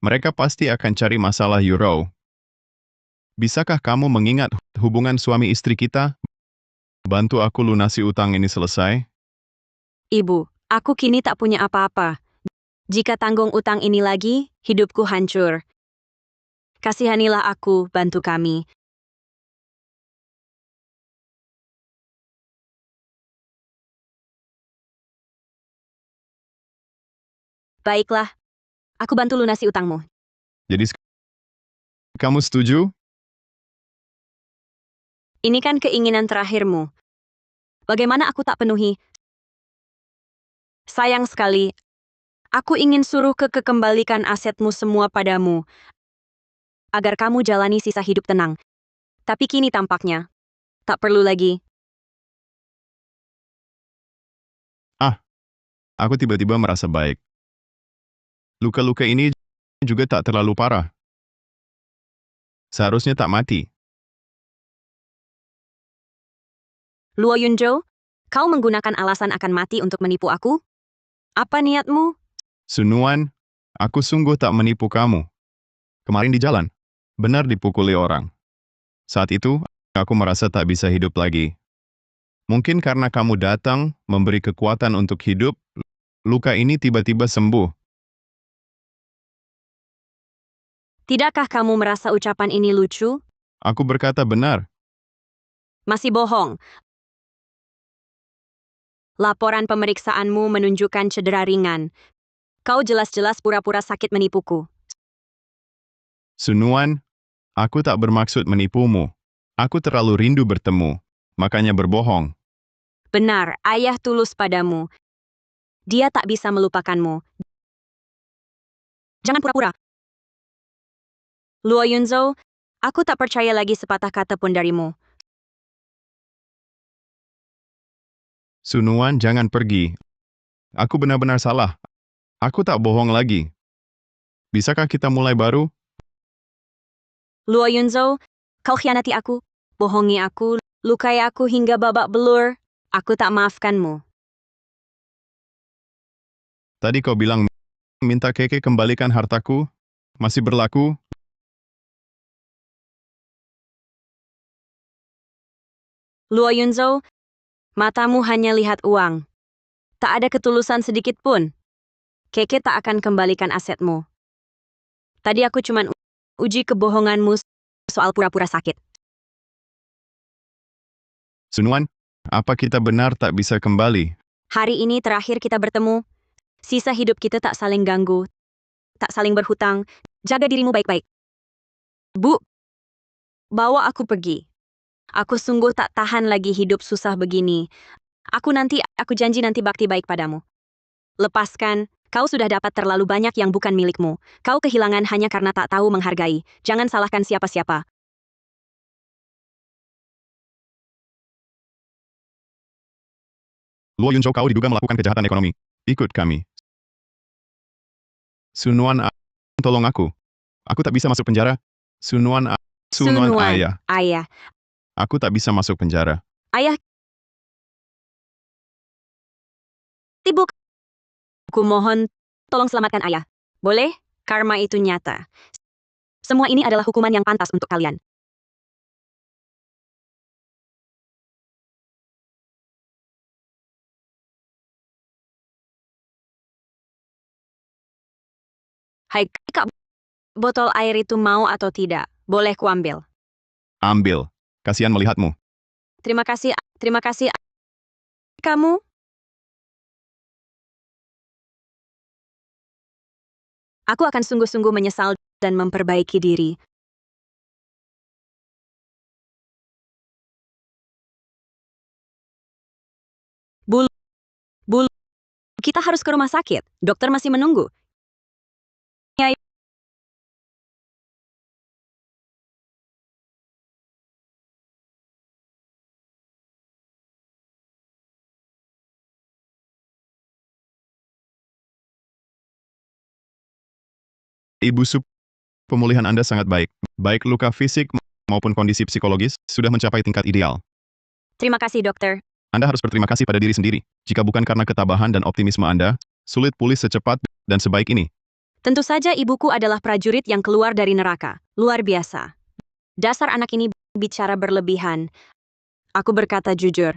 Mereka pasti akan cari masalah Euro. Bisakah kamu mengingat hubungan suami istri kita? Bantu aku lunasi utang ini selesai. Ibu, aku kini tak punya apa-apa. Jika tanggung utang ini lagi, hidupku hancur. Kasihanilah aku, bantu kami. Baiklah, aku bantu lunasi utangmu. Jadi kamu setuju? Ini kan keinginan terakhirmu. Bagaimana aku tak penuhi? Sayang sekali. Aku ingin suruh kembalikan asetmu semua padamu. Agar kamu jalani sisa hidup tenang. Tapi kini tampaknya, tak perlu lagi. Aku tiba-tiba merasa baik. Luka-luka ini juga tak terlalu parah. Seharusnya tak mati. Luo Yunzhou, kau menggunakan alasan akan mati untuk menipu aku? Apa niatmu? Sunuan, aku sungguh tak menipu kamu. Kemarin di jalan, benar dipukuli orang. Saat itu, aku merasa tak bisa hidup lagi. Mungkin karena kamu datang, memberi kekuatan untuk hidup, luka ini tiba-tiba sembuh. Tidakkah kamu merasa ucapan ini lucu? Aku berkata benar. Masih bohong. Laporan pemeriksaanmu menunjukkan cedera ringan. Kau jelas-jelas pura-pura sakit menipuku. Sunuan, aku tak bermaksud menipumu. Aku terlalu rindu bertemu, makanya berbohong. Benar, ayah tulus padamu. Dia tak bisa melupakanmu. Jangan pura-pura. Luo Yunzhou, aku tak percaya lagi sepatah kata pun darimu. Sunuan, jangan pergi. Aku benar-benar salah. Aku tak bohong lagi. Bisakah kita mulai baru? Luo Yunzhou, kau khianati aku, bohongi aku, lukai aku hingga babak belur. Aku tak maafkanmu. Tadi kau bilang minta Keke kembalikan hartaku. Masih berlaku? Luo Yunzhou, matamu hanya lihat uang. Tak ada ketulusan sedikit pun. Keke tak akan kembalikan asetmu. Tadi aku cuma uji kebohonganmu soal pura-pura sakit. Sunuan, apa kita benar tak bisa kembali? Hari ini terakhir kita bertemu. Sisa hidup kita tak saling ganggu, tak saling berhutang. Jaga dirimu baik-baik. Bu, bawa aku pergi. Aku sungguh tak tahan lagi hidup susah begini. Aku janji nanti bakti baik padamu. Lepaskan, kau sudah dapat terlalu banyak yang bukan milikmu. Kau kehilangan hanya karena tak tahu menghargai. Jangan salahkan siapa-siapa. Luo Yunzhou, kau diduga melakukan kejahatan ekonomi. Ikut kami. Sunuan, tolong aku. Aku tak bisa masuk penjara. Sunuan, Sunuan Sunuan, ayah. ayah. Aku tak bisa masuk penjara. Ayah, tibuk. Ku mohon, tolong selamatkan ayah. Boleh? Karma itu nyata. Semua ini adalah hukuman yang pantas untuk kalian. Hai kak, botol air itu mau atau tidak? Boleh kuambil. Ambil. Kasihan melihatmu. Terima kasih, terima kasih. Kamu? Aku akan sungguh-sungguh menyesal dan memperbaiki diri. Bul, bul, kita harus ke rumah sakit. Dokter masih menunggu. Ya, Ibu Sup, pemulihan Anda sangat baik. Baik luka fisik maupun kondisi psikologis sudah mencapai tingkat ideal. terima kasih dokter. Anda harus berterima kasih pada diri sendiri. Jika bukan karena ketabahan dan optimisme Anda, sulit pulih secepat dan sebaik ini. Tentu saja ibuku adalah prajurit yang keluar dari neraka. Luar biasa. Dasar anak ini bicara berlebihan. Aku berkata jujur.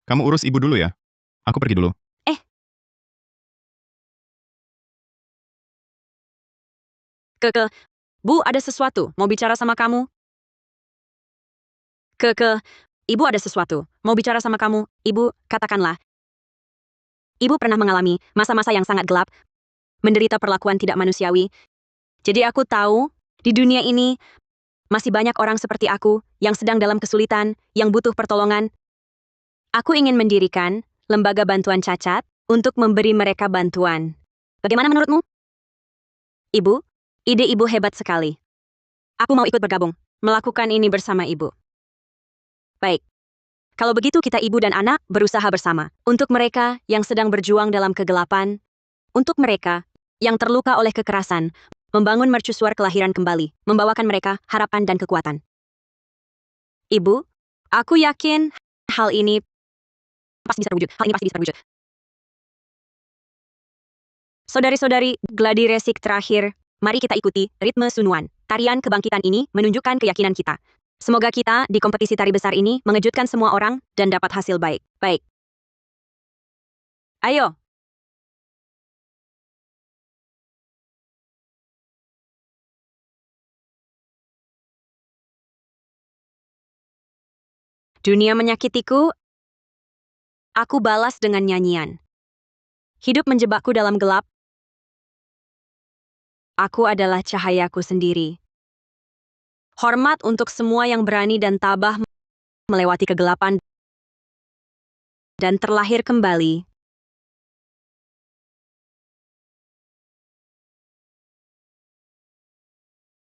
Kamu urus ibu dulu ya. Aku pergi dulu. Eh, Keke, Bu ada sesuatu. Mau bicara sama kamu? Keke, Ibu ada sesuatu. Mau bicara sama kamu. Ibu, katakanlah. Ibu pernah mengalami masa-masa yang sangat gelap, menderita perlakuan tidak manusiawi. Jadi aku tahu, di dunia ini, masih banyak orang seperti aku yang sedang dalam kesulitan, yang butuh pertolongan. Aku ingin mendirikan lembaga bantuan cacat untuk memberi mereka bantuan. Bagaimana menurutmu? Ibu, ide ibu hebat sekali. Aku mau ikut bergabung, melakukan ini bersama ibu. Baik. Kalau begitu kita ibu dan anak berusaha bersama. Untuk mereka yang sedang berjuang dalam kegelapan, untuk mereka yang terluka oleh kekerasan, membangun mercusuar kelahiran kembali, membawakan mereka harapan dan kekuatan. Ibu, aku yakin hal ini pasti bisa terwujud. Hal ini pasti bisa terwujud. Saudari-saudari, gladi resik terakhir, mari kita ikuti ritme Sunuan. Tarian kebangkitan ini menunjukkan keyakinan kita. Semoga kita di kompetisi tari besar ini mengejutkan semua orang dan dapat hasil baik. Baik. Ayo. Dunia menyakitiku, aku balas dengan nyanyian. Hidup menjebakku dalam gelap. Aku adalah cahayaku sendiri. Hormat untuk semua yang berani dan tabah melewati kegelapan dan terlahir kembali